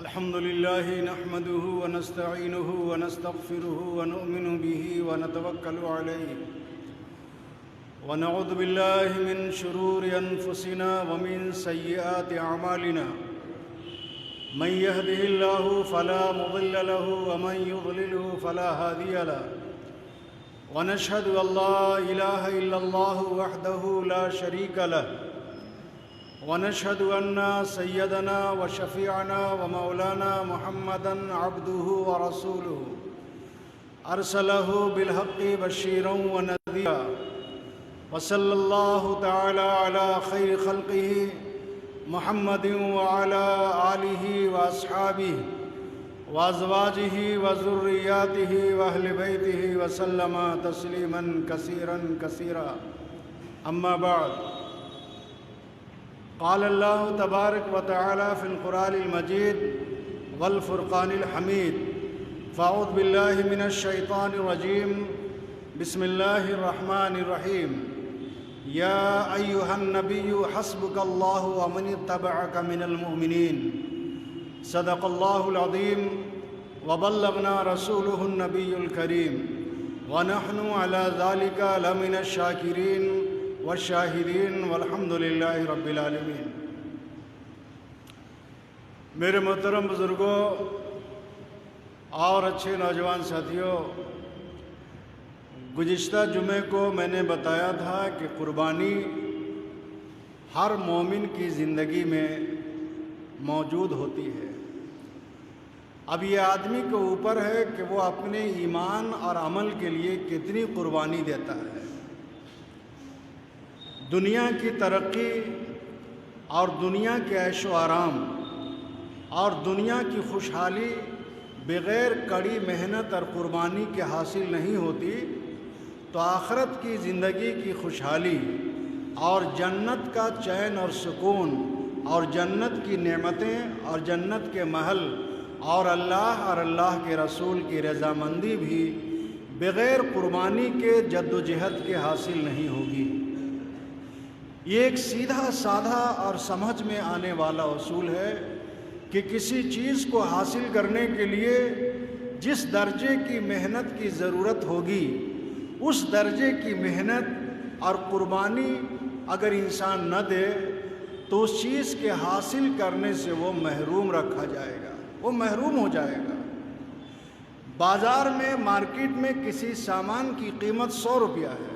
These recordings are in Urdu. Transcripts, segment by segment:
الحمد لله نحمده ونستعينه ونستغفره ونؤمن به ونتوكل عليه ونعوذ بالله من شرور أنفسنا ومن سيئات أعمالنا من يهده الله فلا مضل له ومن يضلله فلا هادي له ونشهد أن لا إله إلا الله وحده لا شريك له ونشهد أن سيدنا وشفيعنا ومولانا محمدًا عبده ورسوله أرسله بالحق بشيرا ونذيرا وصلى الله تعالى على خير خلقه محمد وعلى آله وأصحابه وأزواجه وذرياته وأهل بيته وسلم تسليما كثيرا كثيرا أما بعد قال الله تبارك وتعالى في القرآن المجيد والفرقان الحميد فأعوذ بالله من الشيطان الرجيم بسم الله الرحمن الرحيم يا أيها النبي حسبك الله ومن اتبعك من المؤمنين صدق الله العظيم وبلغنا رسوله النبي الكريم ونحن على ذلك لمن الشاكرين والشاہدین والحمد للہ رب العالمین۔ میرے محترم بزرگوں اور اچھے نوجوان ساتھیوں، گزشتہ جمعے کو میں نے بتایا تھا کہ قربانی ہر مومن کی زندگی میں موجود ہوتی ہے۔ اب یہ آدمی کے اوپر ہے کہ وہ اپنے ایمان اور عمل کے لیے کتنی قربانی دیتا ہے۔ دنیا کی ترقی اور دنیا کے عیش و آرام اور دنیا کی خوشحالی بغیر کڑی محنت اور قربانی کے حاصل نہیں ہوتی، تو آخرت کی زندگی کی خوشحالی اور جنت کا چین اور سکون اور جنت کی نعمتیں اور جنت کے محل اور اللہ کے رسول کی رضامندی بھی بغیر قربانی کے جد و جہد کے حاصل نہیں ہوگی۔ یہ ایک سیدھا سادھا اور سمجھ میں آنے والا اصول ہے کہ کسی چیز کو حاصل کرنے کے لیے جس درجے کی محنت کی ضرورت ہوگی، اس درجے کی محنت اور قربانی اگر انسان نہ دے تو اس چیز کے حاصل کرنے سے وہ محروم رکھا جائے گا، وہ محروم ہو جائے گا۔ بازار میں مارکیٹ میں کسی سامان کی قیمت 100 روپیہ ہے،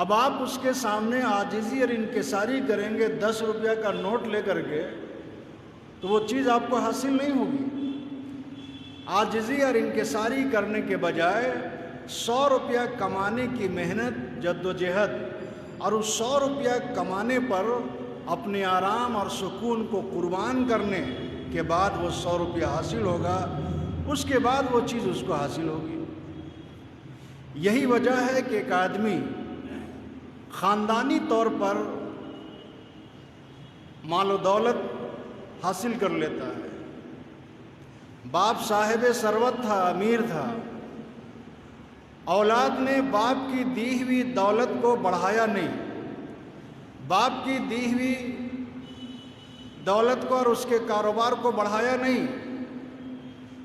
اب آپ اس کے سامنے عاجزی اور انکساری کریں گے 10 روپیہ کا نوٹ لے کر کے، تو وہ چیز آپ کو حاصل نہیں ہوگی۔ عاجزی اور انکساری کرنے کے بجائے 100 روپیہ کمانے کی محنت جد و جہد اور اس 100 روپیہ کمانے پر اپنے آرام اور سکون کو قربان کرنے کے بعد وہ 100 روپیہ حاصل ہوگا، اس کے بعد وہ چیز اس کو حاصل ہوگی۔ یہی وجہ ہے کہ ایک آدمی خاندانی طور پر مال و دولت حاصل کر لیتا ہے۔ باپ صاحب ثروت تھا، امیر تھا، اولاد نے باپ کی دی ہوئی دولت کو بڑھایا نہیں، باپ کی دی ہوئی دولت کو اور اس کے کاروبار کو بڑھایا نہیں،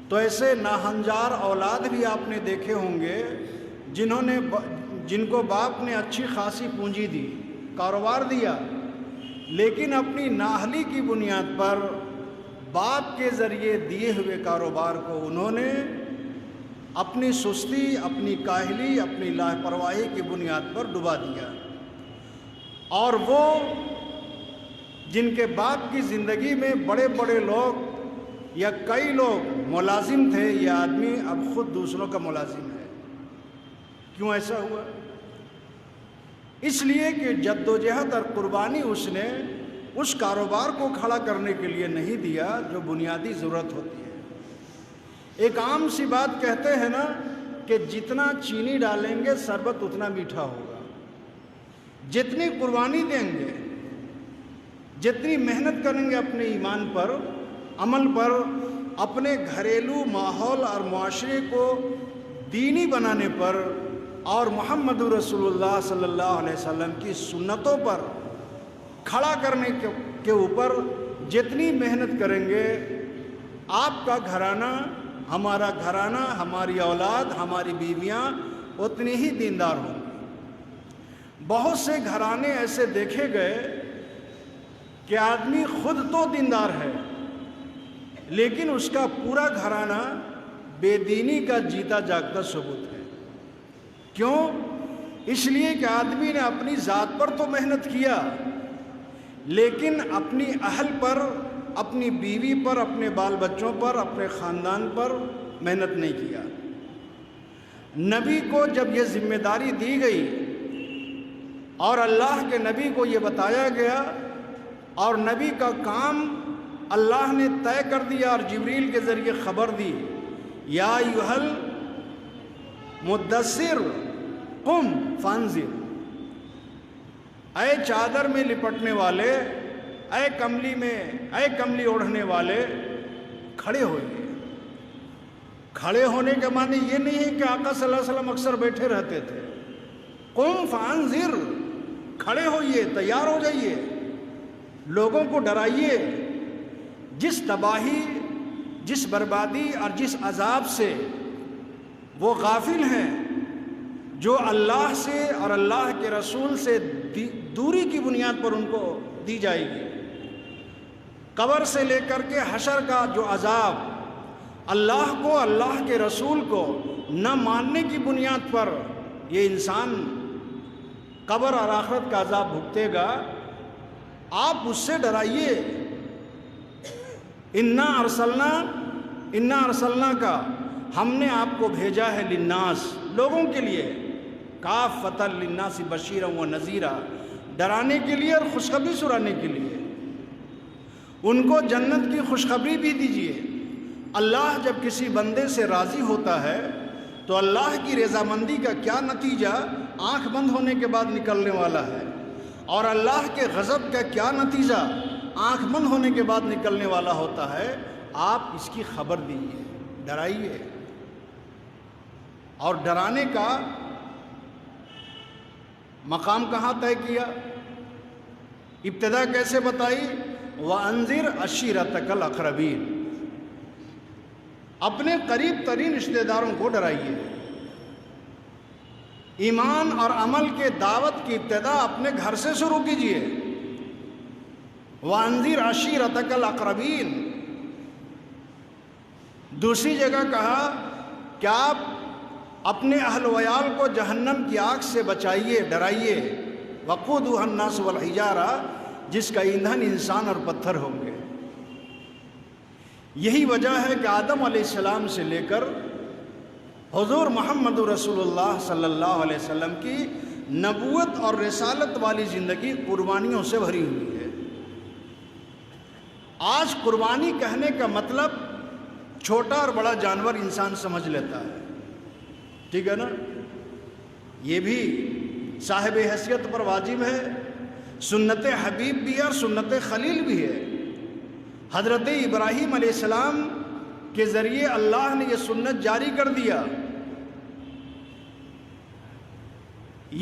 تو ایسے ناہنجار اولاد بھی آپ نے دیکھے ہوں گے جن کو باپ نے اچھی خاصی پونجی دی، کاروبار دیا، لیکن اپنی نااہلی کی بنیاد پر باپ کے ذریعے دیے ہوئے کاروبار کو انہوں نے اپنی سستی، اپنی کاہلی، اپنی لاپرواہی کی بنیاد پر ڈبا دیا۔ اور وہ جن کے باپ کی زندگی میں بڑے بڑے لوگ یا کئی لوگ ملازم تھے، یہ آدمی اب خود دوسروں کا ملازم ہے۔ کیوں ایسا ہوا؟ اس لیے کہ جد و جہد اور قربانی اس نے اس کاروبار کو کھڑا کرنے کے لیے نہیں دیا جو بنیادی ضرورت ہوتی ہے۔ ایک عام سی بات کہتے ہیں نا کہ جتنا چینی ڈالیں گے شربت اتنا میٹھا ہوگا۔ جتنی قربانی دیں گے، جتنی محنت کریں گے اپنے ایمان پر، عمل پر، اپنے گھریلو ماحول اور معاشرے کو دینی بنانے پر اور محمد رسول اللہ صلی اللہ علیہ وسلم کی سنتوں پر کھڑا کرنے کے اوپر جتنی محنت کریں گے آپ کا گھرانہ، ہمارا گھرانہ، ہماری اولاد، ہماری بیویاں اتنی ہی دیندار ہوں گی۔ بہت سے گھرانے ایسے دیکھے گئے کہ آدمی خود تو دیندار ہے لیکن اس کا پورا گھرانہ بے دینی کا جیتا جاگتا ثبوت ہے۔ کیوں؟ اس لیے کہ آدمی نے اپنی ذات پر تو محنت کیا لیکن اپنی اہل پر، اپنی بیوی پر، اپنے بال بچوں پر، اپنے خاندان پر محنت نہیں کیا۔ نبی کو جب یہ ذمہ داری دی گئی اور اللہ کے نبی کو یہ بتایا گیا اور نبی کا کام اللہ نے طے کر دیا اور جبریل کے ذریعے خبر دی، یا ایھا المدثر قم فانذر، اے چادر میں لپٹنے والے، اے کملی اوڑھنے والے، کھڑے ہوئیے۔ کھڑے ہونے کے معنی یہ نہیں ہے کہ آقا صلی اللہ علیہ وسلم اکثر بیٹھے رہتے تھے۔ قم فانذر، کھڑے ہوئیے، تیار ہو جائیے، لوگوں کو ڈرائیے۔ جس تباہی، جس بربادی اور جس عذاب سے وہ غافل ہیں، جو اللہ سے اور اللہ کے رسول سے دوری کی بنیاد پر ان کو دی جائے گی، قبر سے لے کر کے حشر کا جو عذاب، اللہ کو، اللہ کے رسول کو نہ ماننے کی بنیاد پر یہ انسان قبر اور آخرت کا عذاب بھگتے گا، آپ اس سے ڈرائیے۔ انا ارسلنا کا، ہم نے آپ کو بھیجا ہے للناس، لوگوں کے لیے، کافۃ للناس بشیرا و نذیرا، ڈرانے کے لیے اور خوشخبری سنانے کے لیے۔ ان کو جنت کی خوشخبری بھی دیجیے۔ اللہ جب کسی بندے سے راضی ہوتا ہے تو اللہ کی رضامندی کا کیا نتیجہ آنکھ بند ہونے کے بعد نکلنے والا ہے، اور اللہ کے غضب کا کیا نتیجہ آنکھ بند ہونے کے بعد نکلنے والا ہوتا ہے، آپ اس کی خبر دیجیے، ڈرائیے۔ اور ڈرانے کا مقام کہاں طے کیا، ابتدا کیسے بتائی؟ وَأَنذِرْ عَشِيرَتَكَ الْأَقْرَبِينَ، اپنے قریب ترین رشتہ داروں کو ڈرائیے۔ ایمان اور عمل کے دعوت کی ابتدا اپنے گھر سے شروع کیجیے۔ وَأَنذِرْ عَشِيرَتَكَ الْأَقْرَبِينَ۔ دوسری جگہ کہا کہ آپ اپنے اہل ویال کو جہنم کی آگ سے بچائیے، ڈرائیے۔ وَقُودُهَا النَّاسُ وَالْحِجَارَةُ، جس کا ایندھن انسان اور پتھر ہوں گے۔ یہی وجہ ہے کہ آدم علیہ السلام سے لے کر حضور محمد رسول اللہ صلی اللہ علیہ وسلم کی نبوت اور رسالت والی زندگی قربانیوں سے بھری ہوئی ہے۔ آج قربانی کہنے کا مطلب چھوٹا اور بڑا جانور انسان سمجھ لیتا ہے، ٹھیک ہے نا؟ یہ بھی صاحب حیثیت پر واجب ہے، سنت حبیب بھی ہے اور سنت خلیل بھی ہے۔ حضرت ابراہیم علیہ السلام کے ذریعے اللہ نے یہ سنت جاری کر دیا،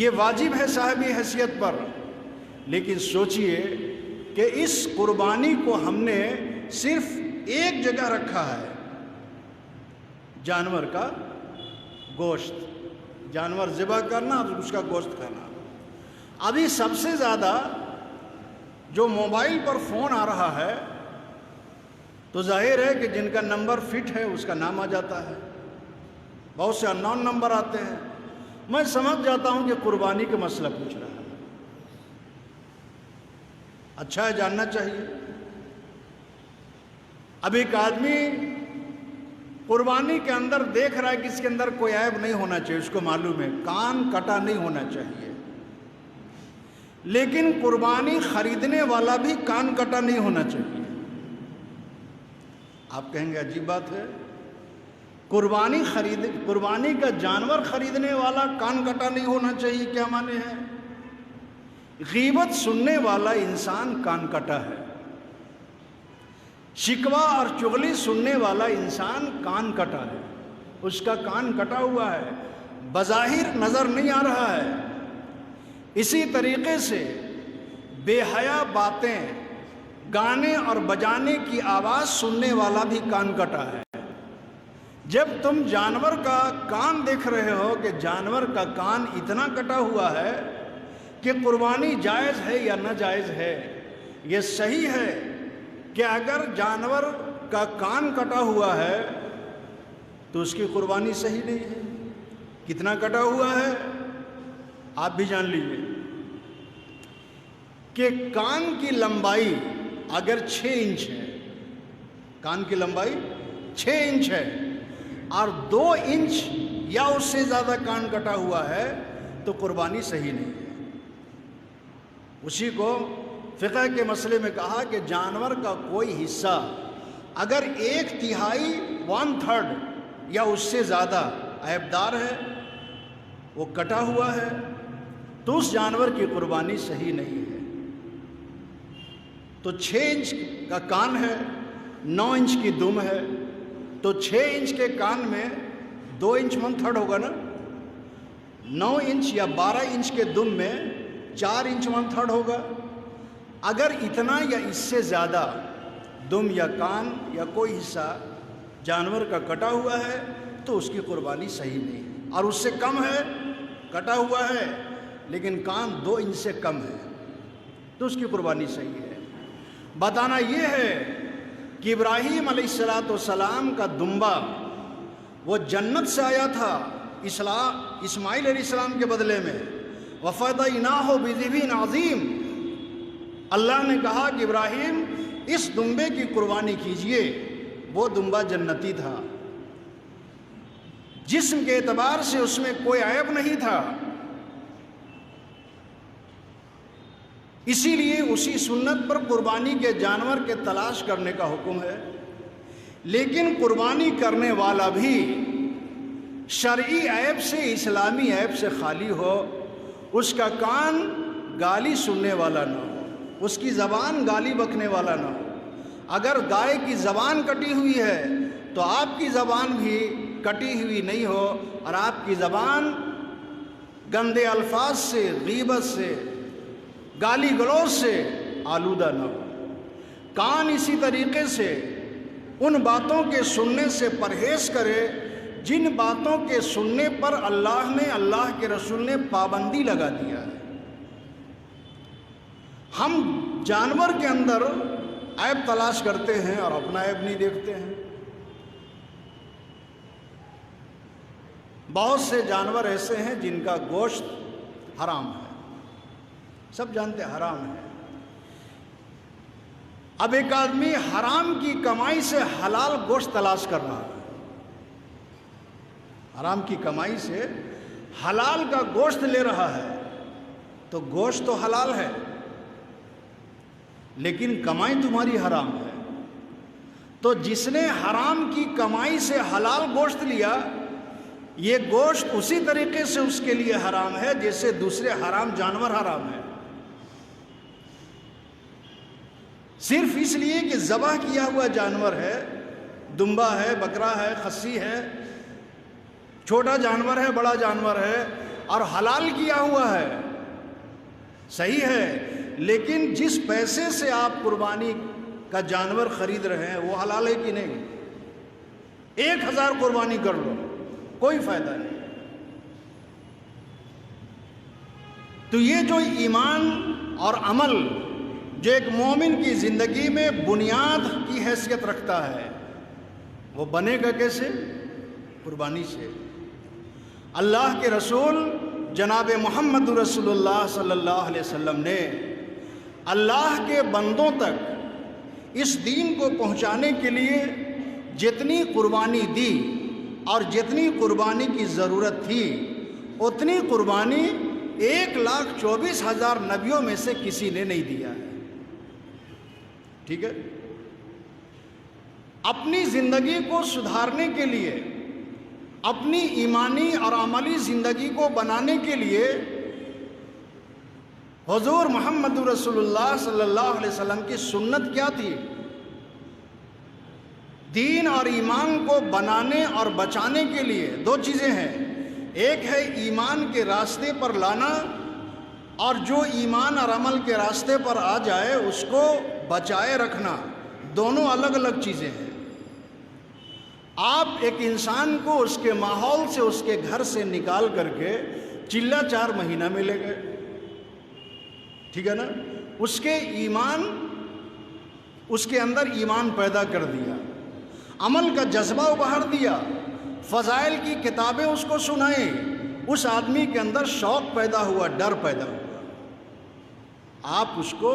یہ واجب ہے صاحب حیثیت پر۔ لیکن سوچئے کہ اس قربانی کو ہم نے صرف ایک جگہ رکھا ہے، جانور کا گوشت، جانور ذبح کرنا اور اس کا گوشت کھانا۔ ابھی سب سے زیادہ جو موبائل پر فون آ رہا ہے تو ظاہر ہے کہ جن کا نمبر فٹ ہے اس کا نام آ جاتا ہے، بہت سے ان نون نمبر آتے ہیں۔ میں سمجھ جاتا ہوں کہ قربانی کا مسئلہ پوچھ رہا ہے، اچھا ہے، جاننا چاہیے۔ اب ایک آدمی قربانی کے اندر دیکھ رہا ہے کہ اس کے اندر کوئی عیب نہیں ہونا چاہیے، اس کو معلوم ہے کان کٹا نہیں ہونا چاہیے، لیکن قربانی خریدنے والا بھی کان کٹا نہیں ہونا چاہیے۔ آپ کہیں گے عجیب بات ہے، قربانی کا جانور خریدنے والا کان کٹا نہیں ہونا چاہیے، کیا معنی ہے؟ غیبت سننے والا انسان کان کٹا ہے، شکوہ اور چغلی سننے والا انسان کان کٹا ہے، اس کا کان کٹا ہوا ہے، بظاہر نظر نہیں آ رہا ہے۔ اسی طریقے سے بے حیا باتیں، گانے اور بجانے کی آواز سننے والا بھی کان کٹا ہے۔ جب تم جانور کا کان دیکھ رہے ہو کہ جانور کا کان اتنا کٹا ہوا ہے کہ قربانی جائز ہے یا ناجائز ہے، یہ صحیح ہے کہ اگر جانور کا کان کٹا ہوا ہے تو اس کی قربانی صحیح نہیں ہے۔ کتنا کٹا ہوا ہے آپ بھی جان لیجئے کہ کان کی لمبائی اگر 6 انچ ہے، کان کی لمبائی 6 انچ ہے اور 2 انچ یا اس سے زیادہ کان کٹا ہوا ہے تو قربانی صحیح نہیں ہے۔ اسی کو فقہ کے مسئلے میں کہا کہ جانور کا کوئی حصہ اگر 1/3 1/3 یا اس سے زیادہ عیبدار ہے، وہ کٹا ہوا ہے، تو اس جانور کی قربانی صحیح نہیں ہے۔ تو 6 انچ کا کان ہے، 9 انچ کی دم ہے، تو 6 انچ کے کان میں 2 انچ 1/3 ہوگا نا، 9 انچ یا 12 انچ کے دم میں 4 انچ 1/3 ہوگا۔ اگر اتنا یا اس سے زیادہ دم یا کان یا کوئی حصہ جانور کا کٹا ہوا ہے تو اس کی قربانی صحیح نہیں ہے، اور اس سے کم ہے، کٹا ہوا ہے لیکن کان 2 انچ سے کم ہے تو اس کی قربانی صحیح ہے۔ بتانا یہ ہے کہ ابراہیم علیہ السلام کا دمبا وہ جنت سے آیا تھا اسماعیل علیہ السلام کے بدلے میں، وَفَدَيْنَاهُ بِذِبْحٍ عَظِيمٍ۔ اللہ نے کہا کہ ابراہیم اس دمبے کی قربانی کیجئے، وہ دمبا جنتی تھا، جسم کے اعتبار سے اس میں کوئی عیب نہیں تھا، اسی لیے اسی سنت پر قربانی کے جانور کے تلاش کرنے کا حکم ہے۔ لیکن قربانی کرنے والا بھی شرعی عیب سے، اسلامی عیب سے خالی ہو، اس کا کان گالی سننے والا نہ ہو، اس کی زبان گالی بکنے والا نہ ہو۔ اگر گائے کی زبان کٹی ہوئی ہے تو آپ کی زبان بھی کٹی ہوئی نہیں ہو اور آپ کی زبان گندے الفاظ سے، غیبت سے، گالی گلوچ سے آلودہ نہ ہو۔ کان اسی طریقے سے ان باتوں کے سننے سے پرہیز کرے جن باتوں کے سننے پر اللہ نے، اللہ کے رسول نے پابندی لگا دیا ہے۔ ہم جانور کے اندر عیب تلاش کرتے ہیں اور اپنا عیب نہیں دیکھتے ہیں۔ بہت سے جانور ایسے ہیں جن کا گوشت حرام ہے، سب جانتے ہیں حرام ہے۔ اب ایک آدمی حرام کی کمائی سے حلال گوشت تلاش کر رہا ہے، حرام کی کمائی سے حلال کا گوشت لے رہا ہے، تو گوشت تو حلال ہے لیکن کمائی تمہاری حرام ہے۔ تو جس نے حرام کی کمائی سے حلال گوشت لیا، یہ گوشت اسی طریقے سے اس کے لیے حرام ہے جیسے دوسرے حرام جانور حرام ہے، صرف اس لیے کہ ذبح کیا ہوا جانور ہے، دمبا ہے، بکرا ہے، خصی ہے، چھوٹا جانور ہے، بڑا جانور ہے، اور حلال کیا ہوا ہے، صحیح ہے، لیکن جس پیسے سے آپ قربانی کا جانور خرید رہے ہیں وہ حلال ہے کہ نہیں؟ 1000 قربانی کر لو، کوئی فائدہ نہیں۔ تو یہ جو ایمان اور عمل جو ایک مومن کی زندگی میں بنیاد کی حیثیت رکھتا ہے، وہ بنے گا کیسے؟ قربانی سے۔ اللہ کے رسول جناب محمد رسول اللہ صلی اللہ علیہ وسلم نے اللہ کے بندوں تک اس دین کو پہنچانے کے لیے جتنی قربانی دی اور جتنی قربانی کی ضرورت تھی، اتنی قربانی 1,24,000 نبیوں میں سے کسی نے نہیں دیا ہے، ٹھیک ہے؟ اپنی زندگی کو سدھارنے کے لیے، اپنی ایمانی اور عملی زندگی کو بنانے کے لیے حضور محمد رسول اللہ صلی اللہ علیہ وسلم کی سنت کیا تھی؟ دین اور ایمان کو بنانے اور بچانے کے لیے 2 چیزیں ہیں، ایک ہے ایمان کے راستے پر لانا، اور جو ایمان اور عمل کے راستے پر آ جائے اس کو بچائے رکھنا دونوں الگ الگ چیزیں ہیں۔ آپ ایک انسان کو اس کے ماحول سے، اس کے گھر سے نکال کر کے چلہ 4 مہینہ میں لے گئے، ٹھیک ہے نا، اس کے ایمان، اس کے اندر ایمان پیدا کر دیا، عمل کا جذبہ ابھار دیا، فضائل کی کتابیں اس کو سنائیں، اس آدمی کے اندر شوق پیدا ہوا، ڈر پیدا ہوا۔ آپ اس کو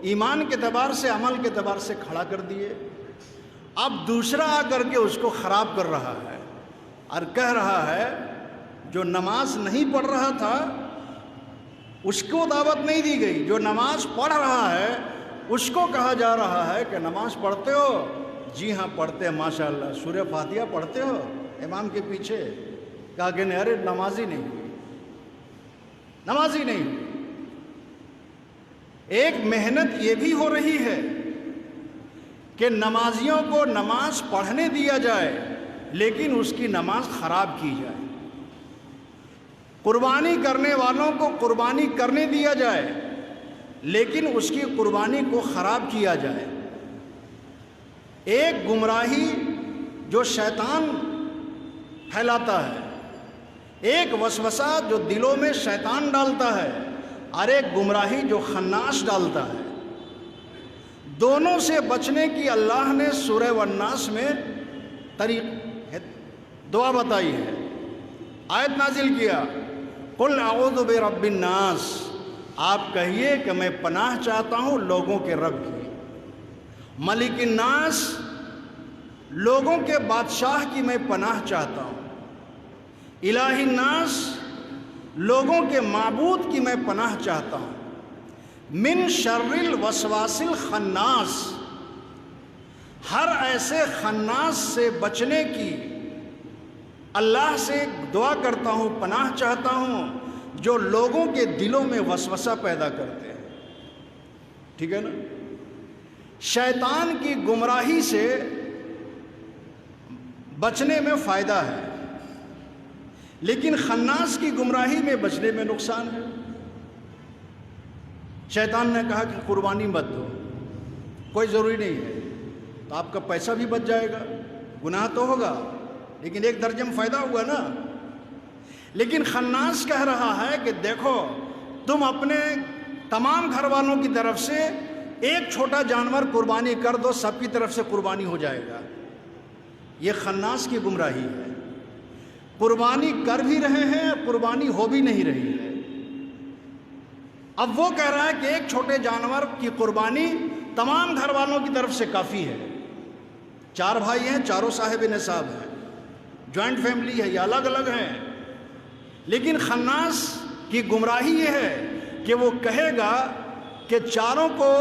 ایمان کے اعتبار سے، عمل کے اعتبار سے کھڑا کر دیے۔ اب دوسرا آ کر کے اس کو خراب کر رہا ہے اور کہہ رہا ہے جو نماز نہیں پڑھ رہا تھا اس کو دعوت نہیں دی گئی، جو نماز پڑھ رہا ہے اس کو کہا جا رہا ہے کہ نماز پڑھتے ہو؟ جی ہاں پڑھتے ہیں ماشاءاللہ۔ سورہ فاتحہ پڑھتے ہو امام کے پیچھے؟ کہا کہ نہیں، ارے نماز ہی نہیں ہوئی، نماز ہی نہیں ہوئی۔ ایک محنت یہ بھی ہو رہی ہے کہ نمازیوں کو نماز پڑھنے دیا جائے لیکن اس کی نماز خراب کی جائے، قربانی کرنے والوں کو قربانی کرنے دیا جائے لیکن اس کی قربانی کو خراب کیا جائے۔ ایک گمراہی جو شیطان پھیلاتا ہے، ایک وسوسہ جو دلوں میں شیطان ڈالتا ہے، اور ایک گمراہی جو خناس ڈالتا ہے، دونوں سے بچنے کی اللہ نے سورہ والناس میں دعا بتائی ہے، آیت نازل کیا، قل اعوذ برب الناس، آپ کہیے کہ میں پناہ چاہتا ہوں لوگوں کے رب کی، ملک الناس، لوگوں کے بادشاہ کی میں پناہ چاہتا ہوں، الہ الناس، لوگوں کے معبود کی میں پناہ چاہتا ہوں، من شر الوسواس الخناس، ہر ایسے خناس سے بچنے کی اللہ سے دعا کرتا ہوں، پناہ چاہتا ہوں جو لوگوں کے دلوں میں وسوسہ پیدا کرتے ہیں، ٹھیک ہے نا۔ شیطان کی گمراہی سے بچنے میں فائدہ ہے لیکن خناس کی گمراہی میں بچنے میں نقصان ہے۔ شیطان نے کہا کہ قربانی مت دو، کوئی ضروری نہیں ہے، تو آپ کا پیسہ بھی بچ جائے گا، گناہ تو ہوگا لیکن ایک درجے میں فائدہ ہوا نا۔ لیکن خناس کہہ رہا ہے کہ دیکھو تم اپنے تمام گھر والوں کی طرف سے ایک چھوٹا جانور قربانی کر دو، سب کی طرف سے قربانی ہو جائے گا۔ یہ خناس کی گمراہی ہے، قربانی کر بھی رہے ہیں، قربانی ہو بھی نہیں رہی ہے۔ اب وہ کہہ رہا ہے کہ ایک چھوٹے جانور کی قربانی تمام گھر والوں کی طرف سے کافی ہے۔ 4 بھائی ہیں، چاروں صاحب نصاب ہیں، جوائنٹ فیملی ہے یا الگ الگ ہیں، لیکن خناس کی گمراہی یہ ہے کہ وہ کہے گا کہ چاروں کو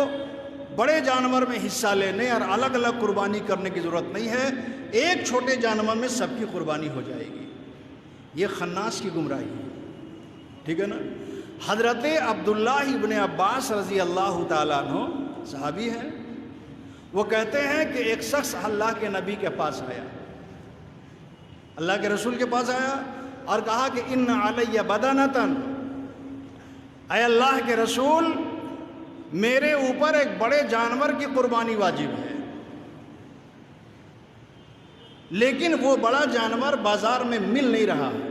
بڑے جانور میں حصہ لینے اور الگ الگ قربانی کرنے کی ضرورت نہیں ہے، ایک چھوٹے جانور میں سب کی قربانی ہو جائے گی۔ یہ خناس کی گمراہی ہے، ٹھیک ہے نا۔ حضرت عبداللہ ابن عباس رضی اللہ تعالیٰ عنہ صحابی ہیں، وہ کہتے ہیں کہ ایک شخص اللہ کے نبی کے پاس آیا، اللہ کے رسول کے پاس آیا اور کہا کہ ان علی بدنۃ، اے اللہ کے رسول میرے اوپر ایک بڑے جانور کی قربانی واجب ہے، لیکن وہ بڑا جانور بازار میں مل نہیں رہا ہے،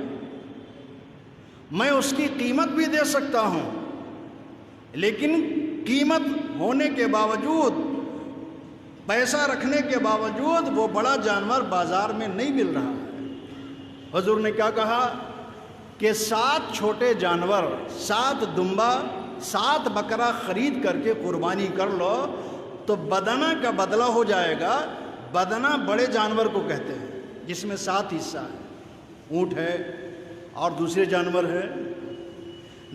میں اس کی قیمت بھی دے سکتا ہوں لیکن قیمت ہونے کے باوجود، پیسہ رکھنے کے باوجود وہ بڑا جانور بازار میں نہیں مل رہا ہے۔ حضور نے کیا کہا کہ 7 چھوٹے جانور، 7 دمبا، 7 بکرا خرید کر کے قربانی کر لو تو بدنہ کا بدلہ ہو جائے گا۔ بدنہ بڑے جانور کو کہتے ہیں جس میں 7 حصہ ہے، اونٹ ہے اور دوسرے جانور ہے۔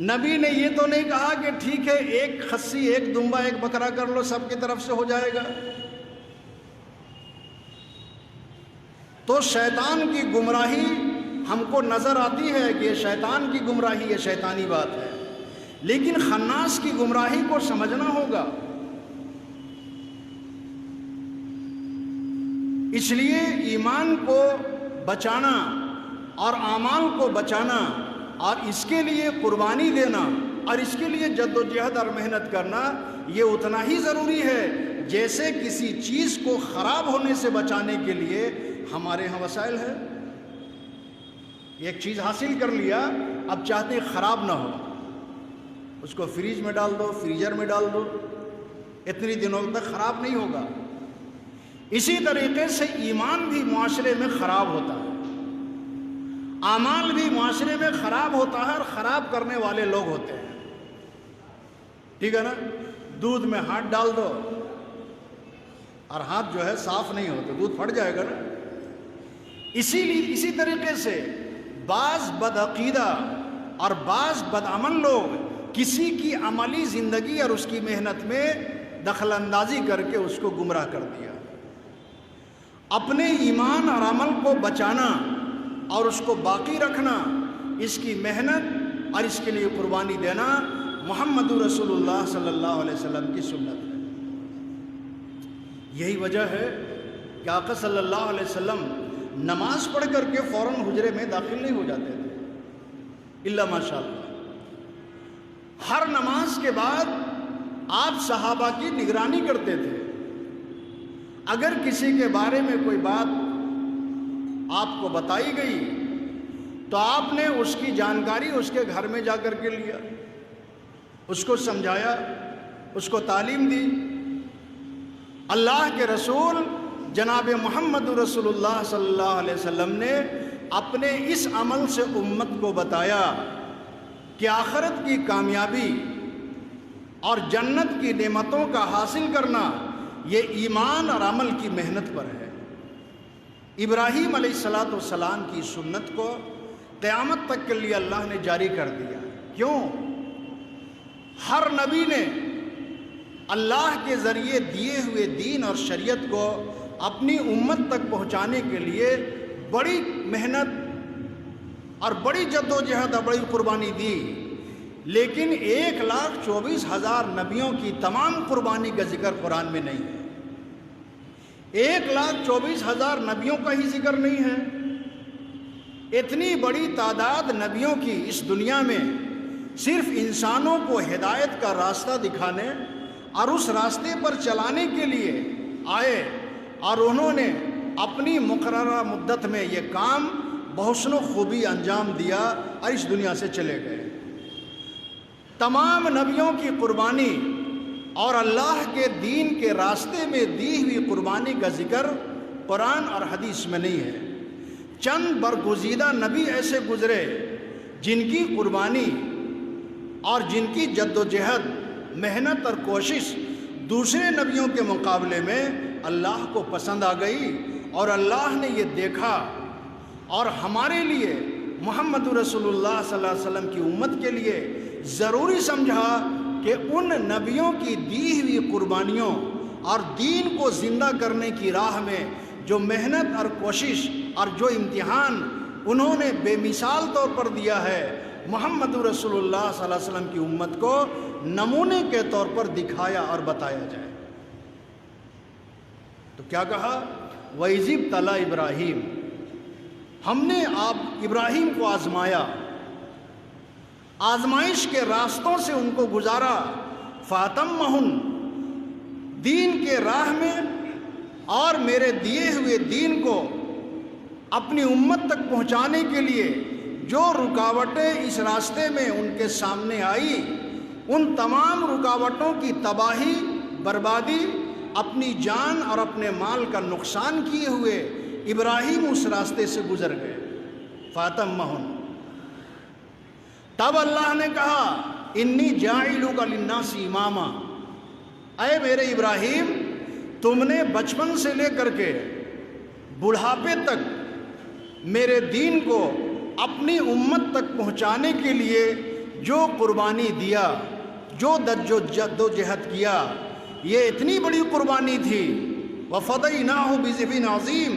نبی نے یہ تو نہیں کہا کہ ٹھیک ہے ایک خصی، ایک دمبا، ایک بکرا کر لو، سب کی طرف سے ہو جائے گا۔ تو شیطان کی گمراہی ہم کو نظر آتی ہے کہ یہ شیطان کی گمراہی، یہ شیطانی بات ہے، لیکن خناس کی گمراہی کو سمجھنا ہوگا۔ اس لیے ایمان کو بچانا اور اعمال کو بچانا اور اس کے لیے قربانی دینا اور اس کے لیے جد و جہد اور محنت کرنا یہ اتنا ہی ضروری ہے جیسے کسی چیز کو خراب ہونے سے بچانے کے لیے ہمارے ہاں وسائل ہے۔ ایک چیز حاصل کر لیا، اب چاہتے ہیں خراب نہ ہو، اس کو فریج میں ڈال دو، فریزر میں ڈال دو، اتنی دنوں تک خراب نہیں ہوگا۔ اسی طریقے سے ایمان بھی معاشرے میں خراب ہوتا ہے، اعمال بھی معاشرے میں خراب ہوتا ہے، اور خراب کرنے والے لوگ ہوتے ہیں، ٹھیک ہے نا؟ دودھ میں ہاتھ ڈال دو اور ہاتھ جو ہے صاف نہیں ہوتے، دودھ پھٹ جائے گا نا۔ اسی طریقے سے بعض بدعقیدہ اور بعض بدعمل لوگ کسی کی عملی زندگی اور اس کی محنت میں دخل اندازی کر کے اس کو گمراہ کر دیا۔ اپنے ایمان اور عمل کو بچانا اور اس کو باقی رکھنا، اس کی محنت اور اس کے لیے قربانی دینا محمد رسول اللہ صلی اللہ علیہ وسلم کی سنت ہے۔ یہی وجہ ہے کہ آقا صلی اللہ علیہ وسلم نماز پڑھ کر کے فوراً حجرے میں داخل نہیں ہو جاتے تھے، الا ماشاء اللہ۔ ہر نماز کے بعد آپ صحابہ کی نگرانی کرتے تھے، اگر کسی کے بارے میں کوئی بات آپ کو بتائی گئی تو آپ نے اس کی جانکاری اس کے گھر میں جا کر کے لیا، اس کو سمجھایا، اس کو تعلیم دی۔ اللہ کے رسول جناب محمد رسول اللہ صلی اللہ علیہ وسلم نے اپنے اس عمل سے امت کو بتایا کہ آخرت کی کامیابی اور جنت کی نعمتوں کا حاصل کرنا یہ ایمان اور عمل کی محنت پر ہے۔ ابراہیم علیہ السلام کی سنت کو قیامت تک کے لیے اللہ نے جاری کر دیا۔ کیوں؟ ہر نبی نے اللہ کے ذریعے دیے ہوئے دین اور شریعت کو اپنی امت تک پہنچانے کے لیے بڑی محنت اور بڑی جدوجہد اور بڑی قربانی دی، لیکن 1,24,000 نبیوں کی تمام قربانی کا ذکر قرآن میں نہیں ہے۔ 1,24,000 نبیوں کا ہی ذکر نہیں ہے۔ اتنی بڑی تعداد نبیوں کی اس دنیا میں صرف انسانوں کو ہدایت کا راستہ دکھانے اور اس راستے پر چلانے کے لیے آئے، اور انہوں نے اپنی مقررہ مدت میں یہ کام بحسن و خوبی انجام دیا اور اس دنیا سے چلے گئے۔ تمام نبیوں کی قربانی اور اللہ کے دین کے راستے میں دی ہوئی قربانی کا ذکر قرآن اور حدیث میں نہیں ہے۔ چند برگزیدہ نبی ایسے گزرے جن کی قربانی اور جن کی جد و جہد، محنت اور کوشش دوسرے نبیوں کے مقابلے میں اللہ کو پسند آ گئی، اور اللہ نے یہ دیکھا اور ہمارے لیے محمد رسول اللہ صلی اللہ علیہ وسلم کی امت کے لیے ضروری سمجھا کہ ان نبیوں کی دی ہوئی قربانیوں اور دین کو زندہ کرنے کی راہ میں جو محنت اور کوشش اور جو امتحان انہوں نے بے مثال طور پر دیا ہے، محمد رسول اللہ صلی اللہ علیہ وسلم کی امت کو نمونے کے طور پر دکھایا اور بتایا جائے۔ تو کیا کہا؟ وَإِذِ ابْتَلَىٰ ابراہیم، ہم نے آپ ابراہیم کو آزمایا، آزمائش کے راستوں سے ان کو گزارا، فَأَتَمَّهُنَّ، دین کے راہ میں اور میرے دیے ہوئے دین کو اپنی امت تک پہنچانے کے لیے جو رکاوٹیں اس راستے میں ان کے سامنے آئی، ان تمام رکاوٹوں کی تباہی، بربادی، اپنی جان اور اپنے مال کا نقصان کیے ہوئے ابراہیم اس راستے سے گزر گئے۔ فَأَتَمَّهُنَّ، تب اللہ نے کہا انی جاعلک للناس اماما، اے میرے ابراہیم، تم نے بچپن سے لے کر کے بڑھاپے تک میرے دین کو اپنی امت تک پہنچانے کے لیے جو قربانی دیا، جو جد و جہد کیا، یہ اتنی بڑی قربانی تھی۔ وَفَدَيْنَاهُ بِذِبْحٍ عَظِيمٍ،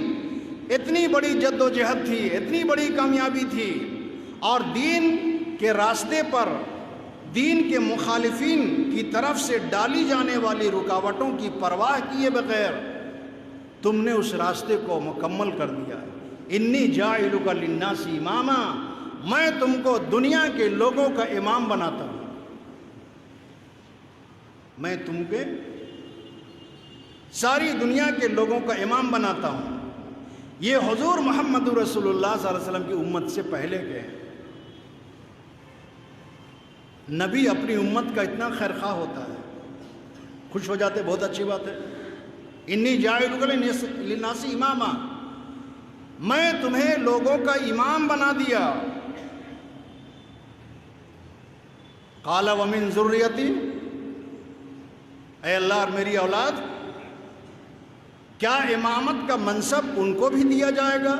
اتنی بڑی جد و جہد تھی، اتنی بڑی کامیابی تھی، اور دین کے راستے پر دین کے مخالفین کی طرف سے ڈالی جانے والی رکاوٹوں کی پرواہ کیے بغیر تم نے اس راستے کو مکمل کر دیا۔ انی جاعلک للناس اماما، میں تم کو دنیا کے لوگوں کا امام بناتا ہوں۔ میں تم کے ساری دنیا کے لوگوں کا امام بناتا ہوں۔ یہ حضور محمد رسول اللہ صلی اللہ علیہ وسلم کی امت سے پہلے کے ہیں۔ نبی اپنی امت کا اتنا خیرخواہ ہوتا ہے، خوش ہو جاتے، بہت اچھی بات ہے۔ انی جاعلک للناس اماما، میں تمہیں لوگوں کا امام بنا دیا۔ قال ومن ذریتی، اے اللہ اور میری اولاد، کیا امامت کا منصب ان کو بھی دیا جائے گا؟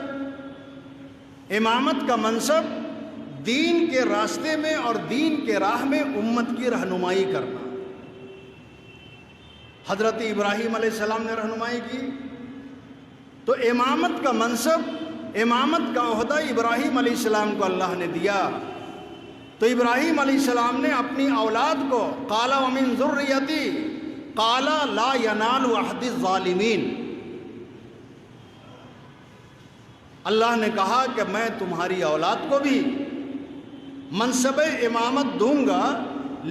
امامت کا منصب دین کے راستے میں اور دین کے راہ میں امت کی رہنمائی کرنا۔ حضرت ابراہیم علیہ السلام نے رہنمائی کی، تو امامت کا منصب، امامت کا عہدہ ابراہیم علیہ السلام کو اللہ نے دیا۔ تو ابراہیم علیہ السلام نے اپنی اولاد کو قال ومن ذریتی قال لا ینال عہد الظالمین، اللہ نے کہا کہ میں تمہاری اولاد کو بھی منصب امامت دوں گا،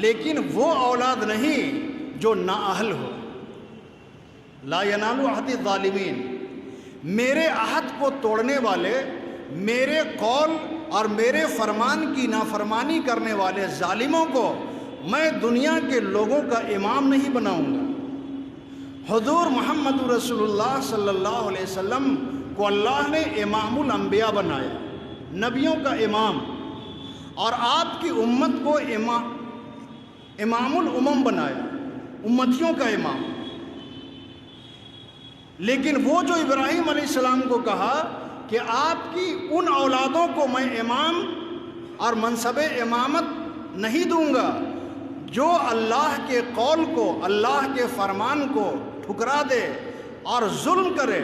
لیکن وہ اولاد نہیں جو نااہل ہو۔ لا ینال عہد الظالمین، میرے عہد کو توڑنے والے، میرے قول اور میرے فرمان کی نافرمانی کرنے والے ظالموں کو میں دنیا کے لوگوں کا امام نہیں بناؤں گا۔ حضور محمد رسول اللہ صلی اللہ علیہ وسلم کو اللہ نے امام الانبیاء بنایا، نبیوں کا امام، اور آپ کی امت کو امام الامم بنایا، امتیوں کا امام۔ لیکن وہ جو ابراہیم علیہ السلام کو کہا کہ آپ کی ان اولادوں کو میں امام اور منصب امامت نہیں دوں گا جو اللہ کے قول کو، اللہ کے فرمان کو ٹھکرا دے اور ظلم کرے،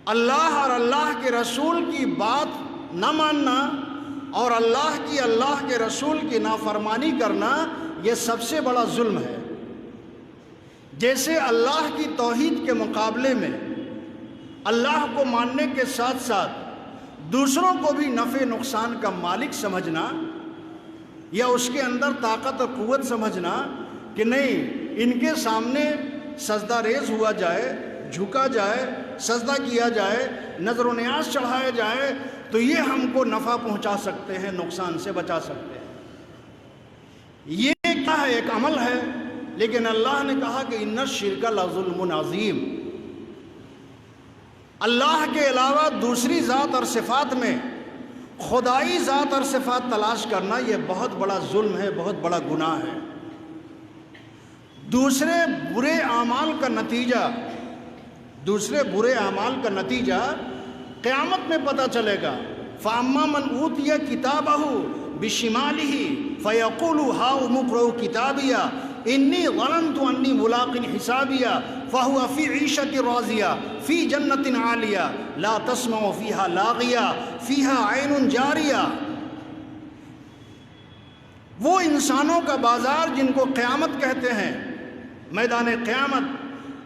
اللہ اور اللہ کے رسول کی بات نہ ماننا اور اللہ کے رسول کی نافرمانی کرنا، یہ سب سے بڑا ظلم ہے۔ جیسے اللہ کی توحید کے مقابلے میں اللہ کو ماننے کے ساتھ ساتھ دوسروں کو بھی نفع نقصان کا مالک سمجھنا یا اس کے اندر طاقت اور قوت سمجھنا کہ نہیں، ان کے سامنے سجدہ ریز ہوا جائے، جھکا جائے، سجدہ کیا جائے، نظر و نیاز چڑھایا جائے تو یہ ہم کو نفع پہنچا سکتے ہیں، نقصان سے بچا سکتے ہیں۔ یہ کیا ہے؟ ایک عمل ہے، لیکن اللہ نے کہا کہ ان الشرک لظلم عظیم، اللہ کے علاوہ دوسری ذات اور صفات میں خدائی ذات اور صفات تلاش کرنا یہ بہت بڑا ظلم ہے، بہت بڑا گناہ ہے۔ دوسرے برے اعمال کا نتیجہ قیامت میں پتہ چلے گا۔ فَأَمَّا مَنْ أُوتِيَ كِتَابَهُ بِشِمَالِهِ فَيَقُولُ هَاؤُمُ اقْرَءُوا كِتَابِيَهْ إِنِّي ظَنَنْتُ أَنِّي مُلَاقٍ حِسَابِيَهْ فَهُوَ فِي عِيشَةٍ رَاضِيَةٍ فِي جَنَّةٍ عَالِيَةٍ لَا تَسْمَعُ فِيهَا لَاغِيَةً فِيهَا عَيْنٌ جَارِيَةٌ۔ وہ انسانوں کا بازار جن کو قیامت کہتے ہیں، میدان قیامت،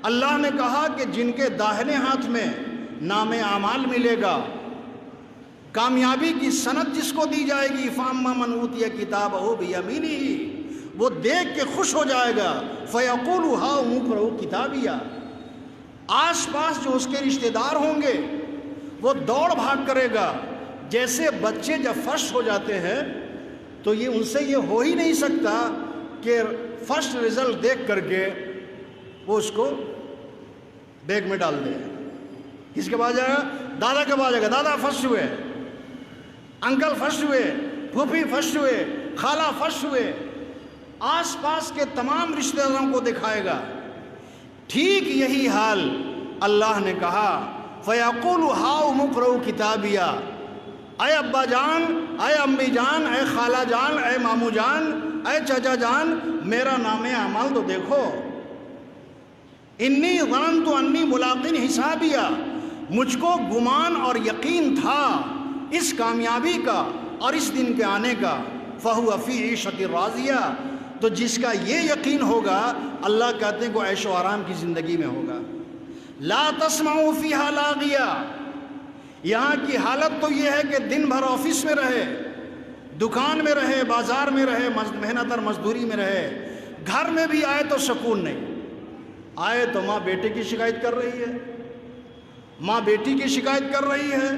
اللہ نے کہا کہ جن کے داہنے ہاتھ میں نام اعمال ملے گا، کامیابی کی سند جس کو دی جائے گی، فَأَمَّا مَنْ أُوتِيَ كِتَابَهُ بِيَمِينِهِ، وہ دیکھ کے خوش ہو جائے گا، فَيَقُولُ هَاؤُمُ اقْرَءُوا كِتَابِيَهْ، آس پاس جو اس کے رشتہ دار ہوں گے وہ دوڑ بھاگ کرے گا۔ جیسے بچے جب فرسٹ ہو جاتے ہیں تو یہ ان سے یہ ہو ہی نہیں سکتا کہ فرسٹ رزلٹ دیکھ کر کے وہ اس کو بیگ میں ڈال دے۔ کس کے پاس جائے گا؟ دادا کے پاس جائے گا، دادا فرسٹ ہوئے، انکل فرسٹ ہوئے، پھوپھی فرسٹ ہوئے، خالہ فرسٹ ہوئے، آس پاس کے تمام رشتہ داروں کو دکھائے گا۔ ٹھیک یہی حال اللہ نے کہا فَيَقُولُ هَاؤُمُ اقْرَءُوا كِتَابِيَهْ، اے ابا جان، اے امی جان، اے خالہ جان، اے مامو جان، اے چچا جان، میرا نام اعمال تو دیکھو۔ انی ظننت انی ملاقٍ حسابیہ، مجھ کو گمان اور یقین تھا اس کامیابی کا اور اس دن کے آنے کا، فَهُوَ فِي عِيشَةٍ رَاضِيَةٍ، تو جس کا یہ یقین ہوگا، اللہ کہتے ہیں کہ عیش و آرام کی زندگی میں ہوگا۔ لا تسمعوا فیہا لاغیہ، یہاں کی حالت تو یہ ہے کہ دن بھر آفس میں رہے، دکان میں رہے، بازار میں رہے، محنت اور مزدوری میں رہے، گھر میں بھی آئے تو سکون نہیں، آئے تو ماں بیٹے کی شکایت کر رہی ہے، ماں بیٹی کی شکایت کر رہی ہے،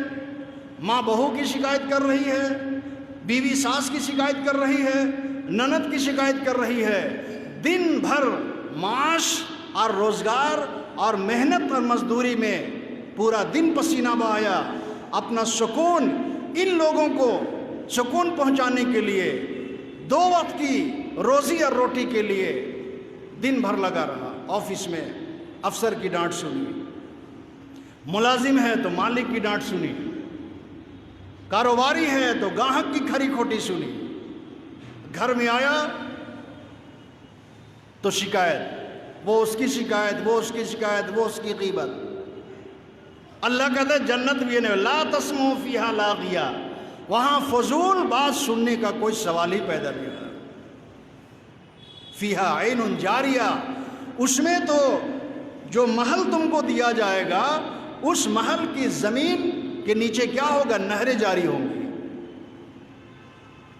ماں بہو کی شکایت کر رہی ہے، بیوی ساس کی شکایت کر رہی ہے، نند کی شکایت کر رہی ہے۔ دن بھر معاش اور روزگار اور محنت اور مزدوری میں پورا دن پسینہ بہایا، اپنا سکون ان لوگوں کو سکون پہنچانے کے لیے، 2 وقت کی روزی اور روٹی کے لیے دن بھر لگا رہا۔ آفس میں افسر کی ڈانٹ سنی، ملازم ہے تو مالک کی ڈانٹ سنی، کاروباری ہے تو گاہک کی کھری کھوٹی سنی، گھر میں آیا تو شکایت، وہ اس کی شکایت، وہ اس کی شکایت، وہ اس کی غیبت۔ اللہ کہتا ہے جنت بھی نہیں، لا تسمعوا فیہا لاغیہ، وہاں فضول بات سننے کا کوئی سوال ہی پیدا نہیں ہوتا۔ فیہا عین جاریہ، اس میں تو جو محل تم کو دیا جائے گا، اس محل کی زمین کے نیچے کیا ہوگا؟ نہریں جاری ہوں گی۔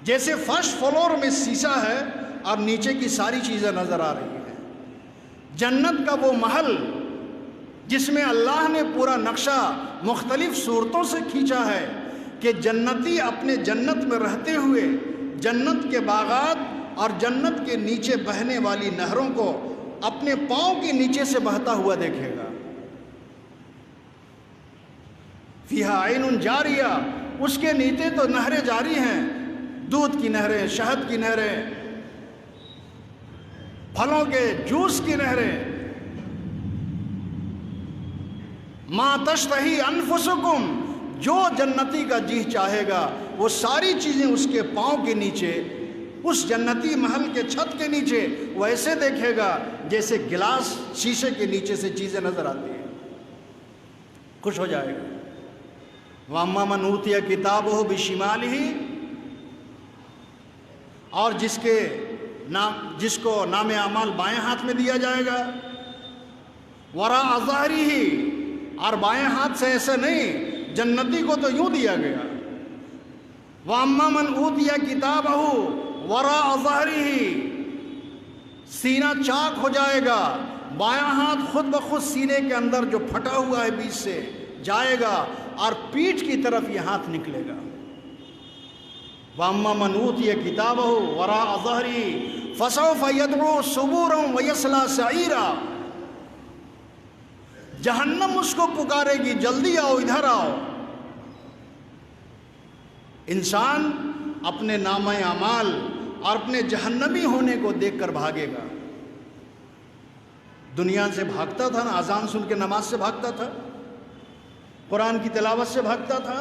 جیسے فرسٹ فلور میں شیشہ ہے اور نیچے کی ساری چیزیں نظر آ رہی ہیں، جنت کا وہ محل جس میں اللہ نے پورا نقشہ مختلف صورتوں سے کھینچا ہے کہ جنتی اپنے جنت میں رہتے ہوئے جنت کے باغات اور جنت کے نیچے بہنے والی نہروں کو اپنے پاؤں کے نیچے سے بہتا ہوا دیکھے گا۔ فیہا عین جاریہ، اس کے نیچے تو نہریں جاری ہیں، دودھ کی نہریں، شہد کی نہریں، پھلوں کے جوس کی نہریں۔ ما تشتہی انفسکم، جو جنتی کا جی چاہے گا وہ ساری چیزیں اس کے پاؤں کے نیچے، اس جنتی محل کے چھت کے نیچے وہ ایسے دیکھے گا جیسے گلاس شیشے کے نیچے سے چیزیں نظر آتی ہیں، خوش ہو جائے گا۔ وَأَمَّا مَنْ أُوتِيَ كِتَابَهُ بِشِمَالِهِ، اور جس کو نام اعمال بائیں ہاتھ میں دیا جائے گا، وَرَاءَ ظَهْرِهِ، اور بائیں ہاتھ سے ایسے نہیں، جنتی کو تو یوں دیا گیا۔ وَأَمَّا مَنْ أُوتِيَ كِتَابَهُ وَرَاءَ ظَهْرِهِ، سینہ چاک ہو جائے گا، بایاں ہاتھ خود بخود سینے کے اندر جو پھٹا ہوا ہے بیچ سے جائے گا اور پیٹھ کی طرف یہ ہاتھ نکلے گا۔ وَأَمَّا مَنْ أُوتِيَ كِتَابَهُ وَرَاءَ ظَهْرِهِ فَسَوْفَ يَدْعُو ثُبُورًا وَيَصْلَىٰ سَعِيرًا، جہنم اس کو پکارے گی، جلدی آؤ، ادھر آؤ۔ انسان اپنے نامہ اعمال اور اپنے جہنمی ہونے کو دیکھ کر بھاگے گا۔ دنیا سے بھاگتا تھا نا، اذان سن کے نماز سے بھاگتا تھا، قرآن کی تلاوت سے بھاگتا تھا،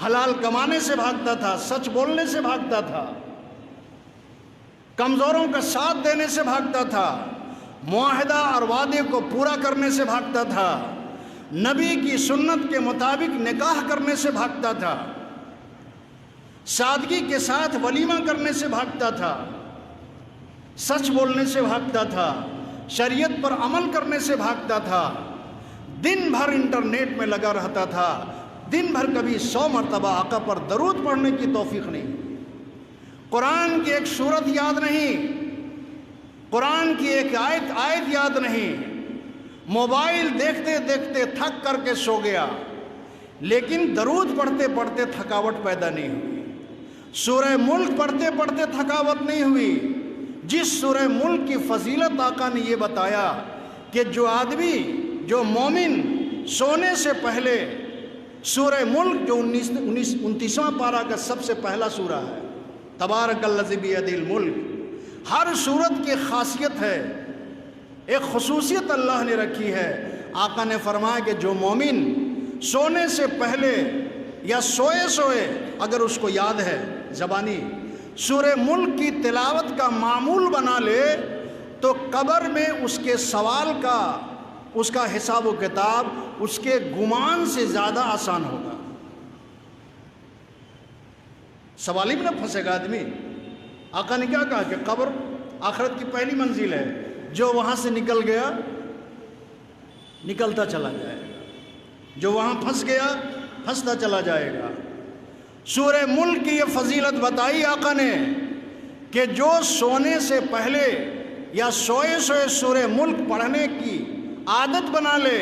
حلال کمانے سے بھاگتا تھا، سچ بولنے سے بھاگتا تھا، کمزوروں کا ساتھ دینے سے بھاگتا تھا، معاہدہ اور وعدے کو پورا کرنے سے بھاگتا تھا، نبی کی سنت کے مطابق نکاح کرنے سے بھاگتا تھا، سادگی کے ساتھ ولیمہ کرنے سے بھاگتا تھا، سچ بولنے سے بھاگتا تھا، شریعت پر عمل کرنے سے بھاگتا تھا، دن بھر انٹرنیٹ میں لگا رہتا تھا، دن بھر کبھی 100 مرتبہ آقا پر درود پڑھنے کی توفیق نہیں، قرآن کی ایک سورت یاد نہیں، قرآن کی ایک آیت یاد نہیں، موبائل دیکھتے دیکھتے تھک کر کے سو گیا، لیکن درود پڑھتے پڑھتے تھکاوٹ پیدا نہیں ہوئی، سورہ ملک پڑھتے پڑھتے تھکاوٹ نہیں ہوئی۔ جس سورہ ملک کی فضیلت آقا نے یہ بتایا کہ جو آدمی، جو مومن سونے سے پہلے سورہ ملک جو 29واں پارہ کا سب سے پہلا سورہ ہے، تبارک الذی بیدہ الملک، ہر سورت کی خاصیت ہے، ایک خصوصیت اللہ نے رکھی ہے۔ آقا نے فرمایا کہ جو مومن سونے سے پہلے یا سوئے اگر اس کو یاد ہے زبانی سورہ ملک کی تلاوت کا معمول بنا لے تو قبر میں اس کے سوال کا، اس کا حساب و کتاب اس کے گمان سے زیادہ آسان ہوگا۔ سوال ہی میں نہ پھنسے گا آدمی۔ آقا نے کیا کہا کہ قبر آخرت کی پہلی منزل ہے، جو وہاں سے نکل گیا نکلتا چلا جائے گا، جو وہاں پھنس گیا پھنستا چلا جائے گا۔ سورہ ملک کی یہ فضیلت بتائی آقا نے کہ جو سونے سے پہلے یا سوئے سورہ ملک پڑھنے کی عادت بنا لے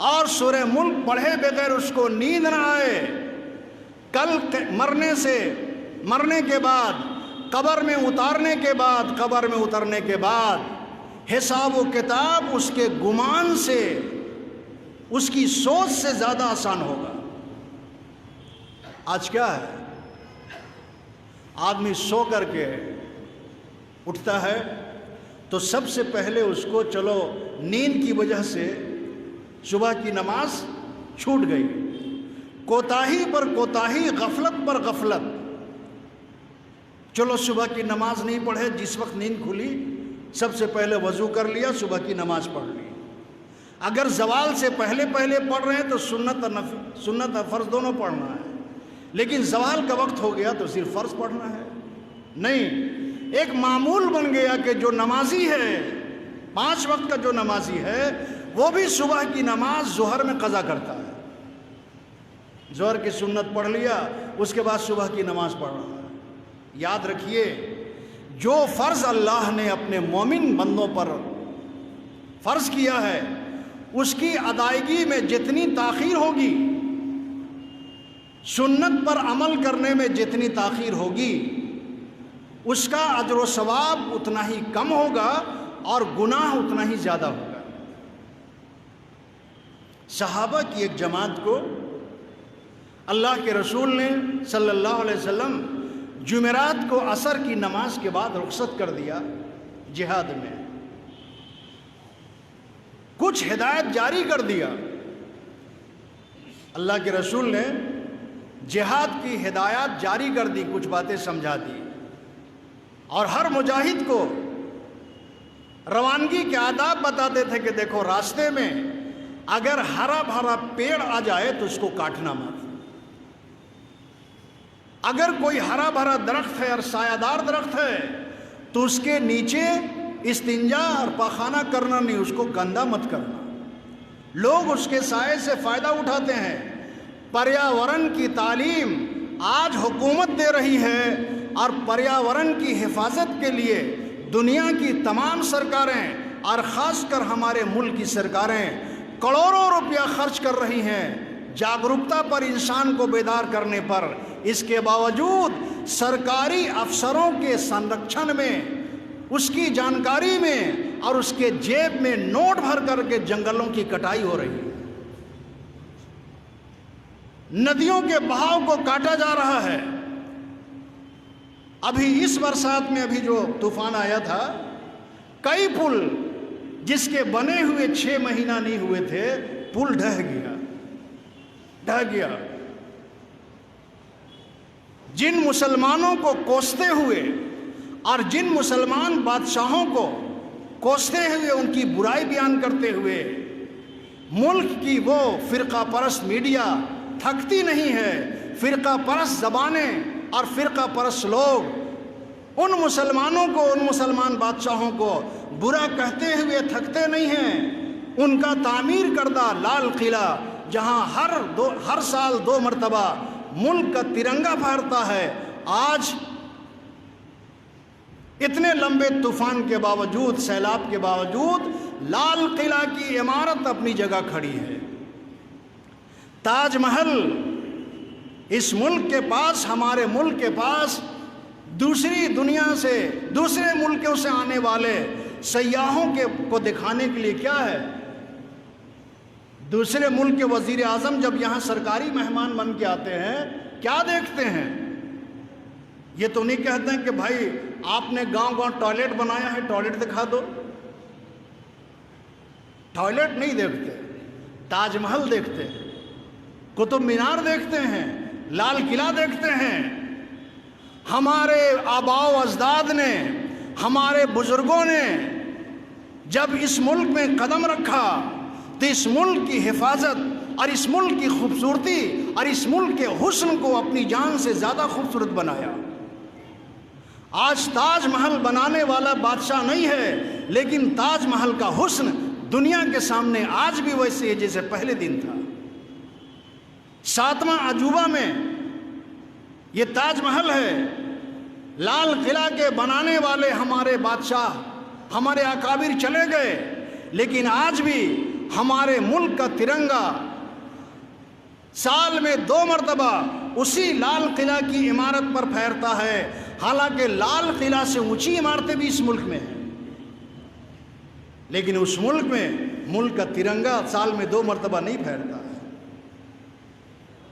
اور سورہ ملک پڑھے بغیر اس کو نیند نہ آئے، کل مرنے کے بعد، قبر میں اترنے کے بعد حساب و کتاب اس کے گمان سے، اس کی سوچ سے زیادہ آسان ہوگا۔ آج کیا ہے، آدمی سو کر کے اٹھتا ہے تو سب سے پہلے اس کو چلو نیند کی وجہ سے صبح کی نماز چھوٹ گئی، کوتاہی پر کوتاہی، غفلت پر غفلت، چلو صبح کی نماز نہیں پڑھے، جس وقت نیند کھلی سب سے پہلے وضو کر لیا، صبح کی نماز پڑھ لی۔ اگر زوال سے پہلے پڑھ رہے ہیں تو سنت اور فرض دونوں پڑھنا ہے، لیکن زوال کا وقت ہو گیا تو صرف فرض پڑھنا ہے؟ نہیں، ایک معمول بن گیا کہ جو نمازی ہے، 5 وقت کا جو نمازی ہے، وہ بھی صبح کی نماز ظہر میں قضا کرتا ہے۔ ظہر کی سنت پڑھ لیا، اس کے بعد صبح کی نماز پڑھ رہا ہے۔ یاد رکھیے، جو فرض اللہ نے اپنے مومن بندوں پر فرض کیا ہے، اس کی ادائیگی میں جتنی تاخیر ہوگی، سنت پر عمل کرنے میں جتنی تاخیر ہوگی، اس کا اجر و ثواب اتنا ہی کم ہوگا اور گناہ اتنا ہی زیادہ ہوگا۔ صحابہ کی ایک جماعت کو اللہ کے رسول نے صلی اللہ علیہ وسلم جمعرات کو عصر کی نماز کے بعد رخصت کر دیا جہاد میں، کچھ ہدایت جاری کر دیا۔ اللہ کے رسول نے جہاد کی ہدایات جاری کر دی، کچھ باتیں سمجھا دی، اور ہر مجاہد کو روانگی کے آداب بتاتے تھے کہ دیکھو، راستے میں اگر ہرا بھرا پیڑ آ جائے تو اس کو کاٹنا مت، اگر کوئی ہرا بھرا درخت ہے اور سایہ دار درخت ہے تو اس کے نیچے استنجا اور پاخانہ کرنا نہیں، اس کو گندا مت کرنا۔ لوگ اس کے سائے سے فائدہ اٹھاتے ہیں۔ پریاورن کی تعلیم آج حکومت دے رہی ہے، اور پریاورن کی حفاظت کے لیے دنیا کی تمام سرکاریں اور خاص کر ہمارے ملک کی سرکاریں کروڑوں روپیہ خرچ کر رہی ہیں جاگرکتا پر، انسان کو بیدار کرنے پر۔ اس کے باوجود سرکاری افسروں کے سنرکشن میں، اس کی جانکاری میں اور اس کے جیب میں نوٹ بھر کر کے جنگلوں کی کٹائی ہو رہی ہے، ندیوں کے بہاؤ کو کاٹا جا رہا ہے۔ ابھی اس برسات میں ابھی جو طوفان آیا تھا، کئی پل جس کے بنے ہوئے 6 مہینہ نہیں ہوئے تھے، پل ڈھہ گیا۔ جن مسلمانوں کو کوستے ہوئے اور جن مسلمان بادشاہوں کو کوستے ہوئے، ان کی برائی بیان کرتے ہوئے ملک کی وہ فرقہ پرست میڈیا تھکتی نہیں ہے، فرقہ پرست زبانیں اور فرقہ پرست لوگ ان مسلمانوں کو، ان مسلمان بادشاہوں کو برا کہتے ہوئے تھکتے نہیں ہیں۔ ان کا تعمیر کردہ لال قلعہ، جہاں ہر سال 2 مرتبہ ملک کا ترنگا پھہرتا ہے، آج اتنے لمبے طوفان کے باوجود، سیلاب کے باوجود، لال قلعہ کی عمارت اپنی جگہ کھڑی ہے۔ تاج محل اس ملک کے پاس، ہمارے ملک کے پاس، دوسری دنیا سے، دوسرے ملکوں سے آنے والے سیاحوں کو دکھانے کے لیے کیا ہے؟ دوسرے ملک کے وزیر اعظم جب یہاں سرکاری مہمان بن کے آتے ہیں، کیا دیکھتے ہیں؟ یہ تو نہیں کہتے ہیں کہ بھائی آپ نے گاؤں ٹوائلٹ بنایا ہے، ٹوائلٹ دکھا دو۔ ٹوائلٹ نہیں دیکھتے، تاج محل دیکھتے ہیں، قطب مینار دیکھتے ہیں، لال قلعہ دیکھتے ہیں۔ ہمارے آباء و اجداد نے، ہمارے بزرگوں نے جب اس ملک میں قدم رکھا تو اس ملک کی حفاظت اور اس ملک کی خوبصورتی اور اس ملک کے حسن کو اپنی جان سے زیادہ خوبصورت بنایا۔ آج تاج محل بنانے والا بادشاہ نہیں ہے، لیکن تاج محل کا حسن دنیا کے سامنے آج بھی ویسے ہے جیسے پہلے دن تھا۔ 7واں عجوبہ میں یہ تاج محل ہے، لال قلعہ کے بنانے والے ہمارے بادشاہ، ہمارے اکابر چلے گئے، لیکن آج بھی ہمارے ملک کا ترنگا سال میں 2 مرتبہ اسی لال قلعہ کی عمارت پر پھیرتا ہے، حالانکہ لال قلعہ سے اونچی عمارتیں بھی اس ملک میں ہیں، لیکن اس ملک میں ملک کا ترنگا سال میں 2 مرتبہ نہیں پھیرتا ہے۔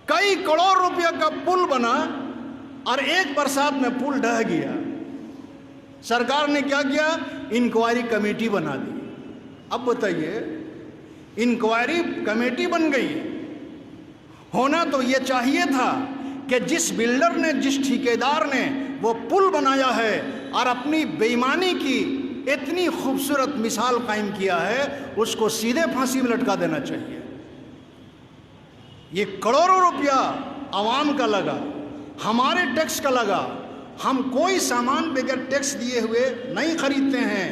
کئی کروڑ روپیہ کا پل بنا اور ایک برسات میں پل ڈھہ گیا۔ سرکار نے کیا کیا؟ انکوائری کمیٹی بنا دی۔ اب بتائیے، انکوائری کمیٹی بن گئی، ہونا تو یہ چاہیے تھا کہ جس بلڈر نے، جس ٹھیکیدار نے وہ پل بنایا ہے اور اپنی بے ایمانی کی اتنی خوبصورت مثال قائم کیا ہے، اس کو سیدھے پھانسی میں لٹکا دینا چاہیے۔ یہ کروڑوں روپیہ عوام کا لگا، ہمارے ٹیکس کا لگا، ہم کوئی سامان بغیر ٹیکس دیے ہوئے نہیں خریدتے ہیں،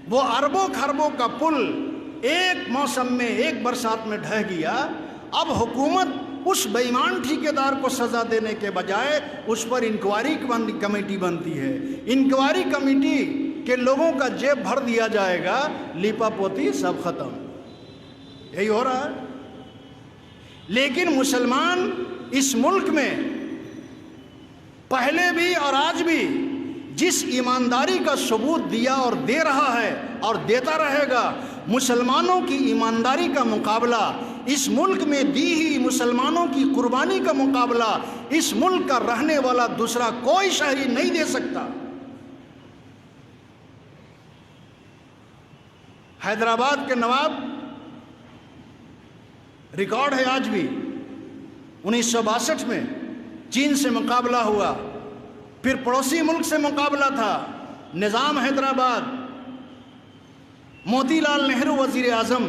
وہ اربوں خربوں کا پل ایک موسم میں، ایک برسات میں ڈھہ گیا۔ اب حکومت اس بے ایمان ٹھیکیدار کو سزا دینے کے بجائے اس پر انکوائری کمیٹی بنتی ہے، انکوائری کمیٹی کے لوگوں کا جیب بھر دیا جائے گا، لیپا پوتی سب ختم، یہی ہو رہا ہے۔ لیکن مسلمان اس ملک میں پہلے بھی اور آج بھی جس ایمانداری کا ثبوت دیا اور دے رہا ہے اور دیتا رہے گا، مسلمانوں کی ایمانداری کا مقابلہ، اس ملک میں دی ہی مسلمانوں کی قربانی کا مقابلہ اس ملک کا رہنے والا دوسرا کوئی شہری نہیں دے سکتا۔ حیدرآباد کے نواب، ریکارڈ ہے آج بھی، 1962 میں چین سے مقابلہ ہوا، پھر پڑوسی ملک سے مقابلہ تھا، نظام حیدرآباد، موتی لال نہرو وزیر اعظم،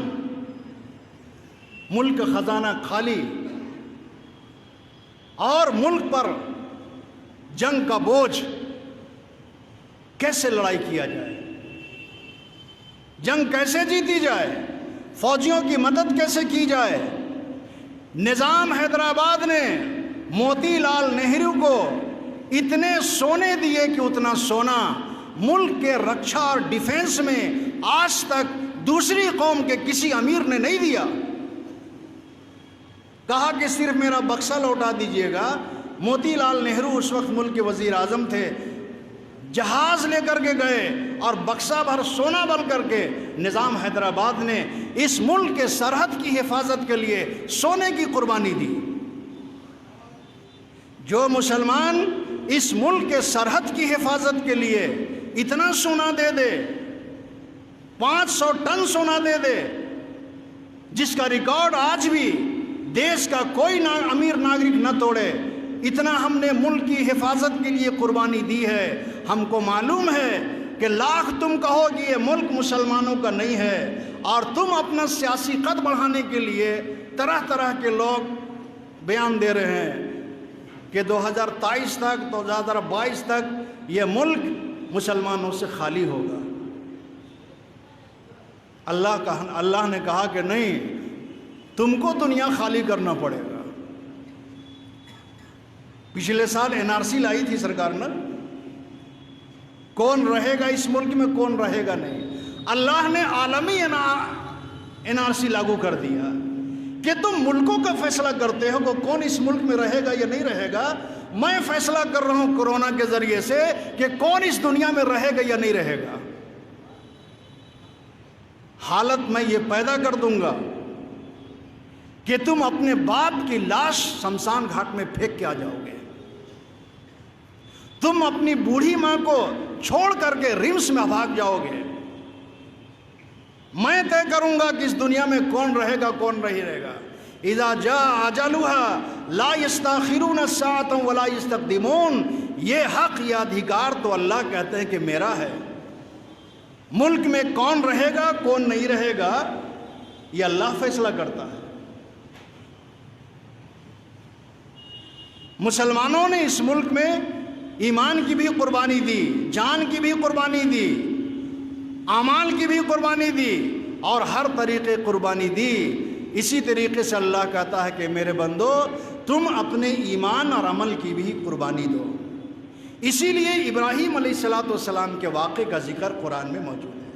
ملک کا خزانہ خالی اور ملک پر جنگ کا بوجھ، کیسے لڑائی کیا جائے، جنگ کیسے جیتی جائے، فوجیوں کی مدد کیسے کی جائے۔ نظام حیدرآباد نے موتی لال نہرو کو اتنے سونے دیے کہ اتنا سونا ملک کے رکشا اور ڈیفنس میں آج تک دوسری قوم کے کسی امیر نے نہیں دیا۔ کہا کہ صرف میرا بکسا لوٹا دیجئے گا۔ موتی لال نہرو اس وقت ملک کے وزیر اعظم تھے، جہاز لے کر کے گئے اور بکسا بھر سونا بن کر کے نظام حیدرآباد نے اس ملک کے سرحد کی حفاظت کے لیے سونے کی قربانی دی۔ جو مسلمان اس ملک کے سرحد کی حفاظت کے لیے اتنا سونا دے دے، 500 ٹن سونا دے دے، جس کا ریکارڈ آج بھی دیش کا کوئی امیر ناگرک نہ توڑے، اتنا ہم نے ملک کی حفاظت کے لیے قربانی دی ہے۔ ہم کو معلوم ہے کہ لاکھ تم کہو کہ یہ ملک مسلمانوں کا نہیں ہے، اور تم اپنا سیاسی قد بڑھانے کے لیے طرح طرح کے لوگ بیان دے رہے ہیں کہ 2023 تک 2022 تک یہ ملک مسلمانوں سے خالی ہوگا۔ اللہ نے کہا کہ نہیں، تم کو دنیا خالی کرنا پڑے گا۔ پچھلے سال NRC لائی تھی سرکار نے، کون رہے گا اس ملک میں، کون رہے گا نہیں۔ اللہ نے عالمی NRC لاگو کر دیا کہ تم ملکوں کا فیصلہ کرتے ہو کہ کون اس ملک میں رہے گا یا نہیں رہے گا۔ میں فیصلہ کر رہا ہوں کورونا کے ذریعے سے کہ کون اس دنیا میں رہے گا یا نہیں رہے گا۔ حالت میں یہ پیدا کر دوں گا کہ تم اپنے باپ کی لاش شمشان گھاٹ میں پھینک کے آ جاؤ گے، تم اپنی بوڑھی ماں کو چھوڑ کر کے رمس میں بھاگ جاؤ گے۔ میں طے کروں گا کہ اس دنیا میں کون رہے گا، کون نہیں رہے گا۔ اذا جاء اجلها لا يستاخرون ساعة ولا يستقدمون۔ یہ حق، یہ ادھیکار تو اللہ کہتے ہیں کہ میرا ہے۔ ملک میں کون رہے گا، کون نہیں رہے گا، یہ اللہ فیصلہ کرتا ہے۔ مسلمانوں نے اس ملک میں ایمان کی بھی قربانی دی، جان کی بھی قربانی دی، اعمال کی بھی قربانی دی، اور ہر طریقے قربانی دی۔ اسی طریقے سے اللہ کہتا ہے کہ میرے بندو، تم اپنے ایمان اور عمل کی بھی قربانی دو۔ اسی لیے ابراہیم علیہ السلام کے واقعے کا ذکر قرآن میں موجود ہے۔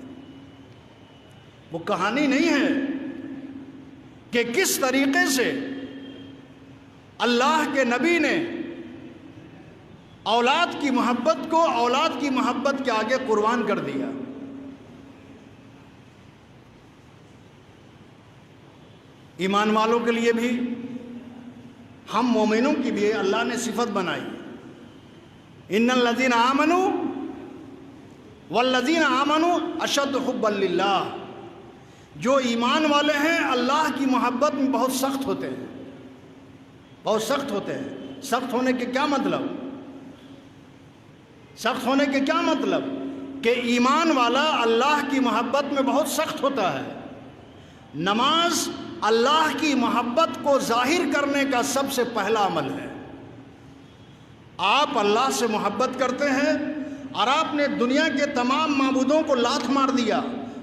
وہ کہانی نہیں ہے کہ کس طریقے سے اللہ کے نبی نے اولاد کی محبت کو اولاد کی محبت کے آگے قربان کر دیا۔ ایمان والوں کے لیے بھی، ہم مومنوں کی بھی اللہ نے صفت بنائی، ان الذین آمنوا والذین آمنوا اشد حبا للہ، جو ایمان والے ہیں اللہ کی محبت میں بہت سخت ہوتے ہیں، بہت سخت ہوتے ہیں۔ سخت ہونے کے کیا مطلب؟ سخت ہونے کے کیا مطلب؟ کہ ایمان والا اللہ کی محبت میں بہت سخت ہوتا ہے۔ نماز اللہ کی محبت کو ظاہر کرنے کا سب سے پہلا عمل ہے۔ آپ اللہ سے محبت کرتے ہیں اور آپ نے دنیا کے تمام معبودوں کو لات مار دیا،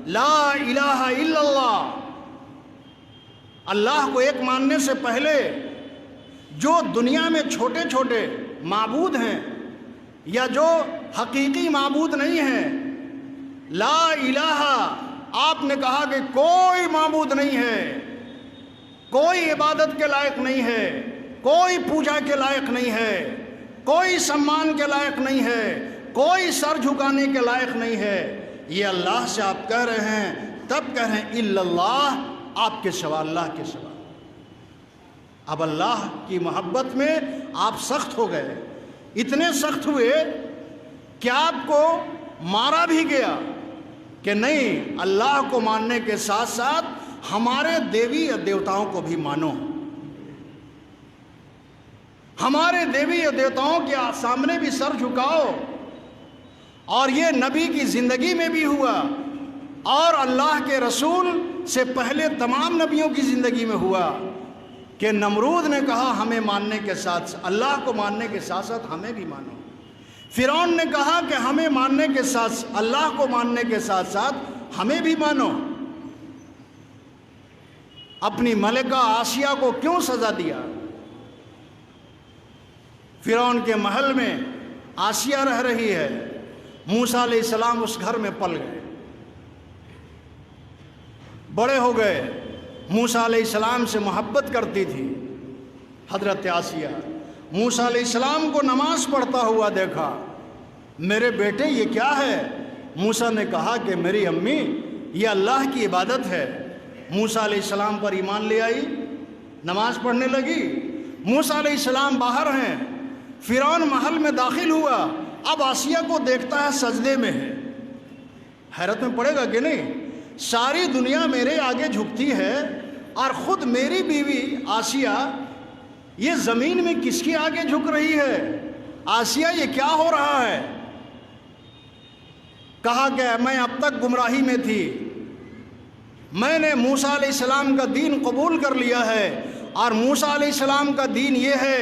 لا الہ الا اللہ، اللہ کو ایک ماننے سے پہلے جو دنیا میں چھوٹے چھوٹے معبود ہیں یا جو حقیقی معبود نہیں ہیں، لا الہ، آپ نے کہا کہ کوئی معبود نہیں ہے، کوئی عبادت کے لائق نہیں ہے، کوئی پوجا کے لائق نہیں ہے، کوئی سمان کے لائق نہیں ہے، کوئی سر جھکانے کے لائق نہیں ہے۔ یہ اللہ سے آپ کہہ رہے ہیں، تب کہہ رہے ہیں الا اللہ، آپ کے سوا، اللہ کے سوا۔ اب اللہ کی محبت میں آپ سخت ہو گئے، اتنے سخت ہوئے کہ آپ کو مارا بھی گیا کہ نہیں، اللہ کو ماننے کے ساتھ ساتھ ہمارے دیوی یا دیوتاؤں کو بھی مانو، ہمارے دیوی یا دیوتاؤں کے سامنے بھی سر جھکاؤ۔ اور یہ نبی کی زندگی میں بھی ہوا اور اللہ کے رسول سے پہلے تمام نبیوں کی زندگی میں ہوا کہ نمرود نے کہا ہمیں ماننے کے ساتھ، اللہ کو ماننے کے ساتھ ساتھ ہمیں بھی مانو۔ فرعون نے کہا کہ ہمیں ماننے کے ساتھ، اللہ کو ماننے کے ساتھ ساتھ ہمیں بھی مانو۔ اپنی ملکہ آسیہ کو کیوں سزا دیا؟ فرعون کے محل میں آسیہ رہ رہی ہے، موسیٰ علیہ السلام اس گھر میں پل گئے، بڑے ہو گئے، موسیٰ علیہ السلام سے محبت کرتی تھی حضرت آسیہ۔ موسیٰ علیہ السلام کو نماز پڑھتا ہوا دیکھا، میرے بیٹے یہ کیا ہے؟ موسیٰ نے کہا کہ میری امی یہ اللہ کی عبادت ہے۔ موسیٰ علیہ السلام پر ایمان لے آئی، نماز پڑھنے لگی۔ موسیٰ علیہ السلام باہر ہیں، فرعون محل میں داخل ہوا، اب آسیہ کو دیکھتا ہے سجدے میں ہے، حیرت میں پڑے گا کہ نہیں؟ ساری دنیا میرے آگے جھکتی ہے اور خود میری بیوی آسیہ یہ زمین میں کس کے آگے جھک رہی ہے؟ آسیہ یہ کیا ہو رہا ہے؟ کہا کہ میں اب تک گمراہی میں تھی، میں نے موسیٰ علیہ السلام کا دین قبول کر لیا ہے، اور موسیٰ علیہ السلام کا دین یہ ہے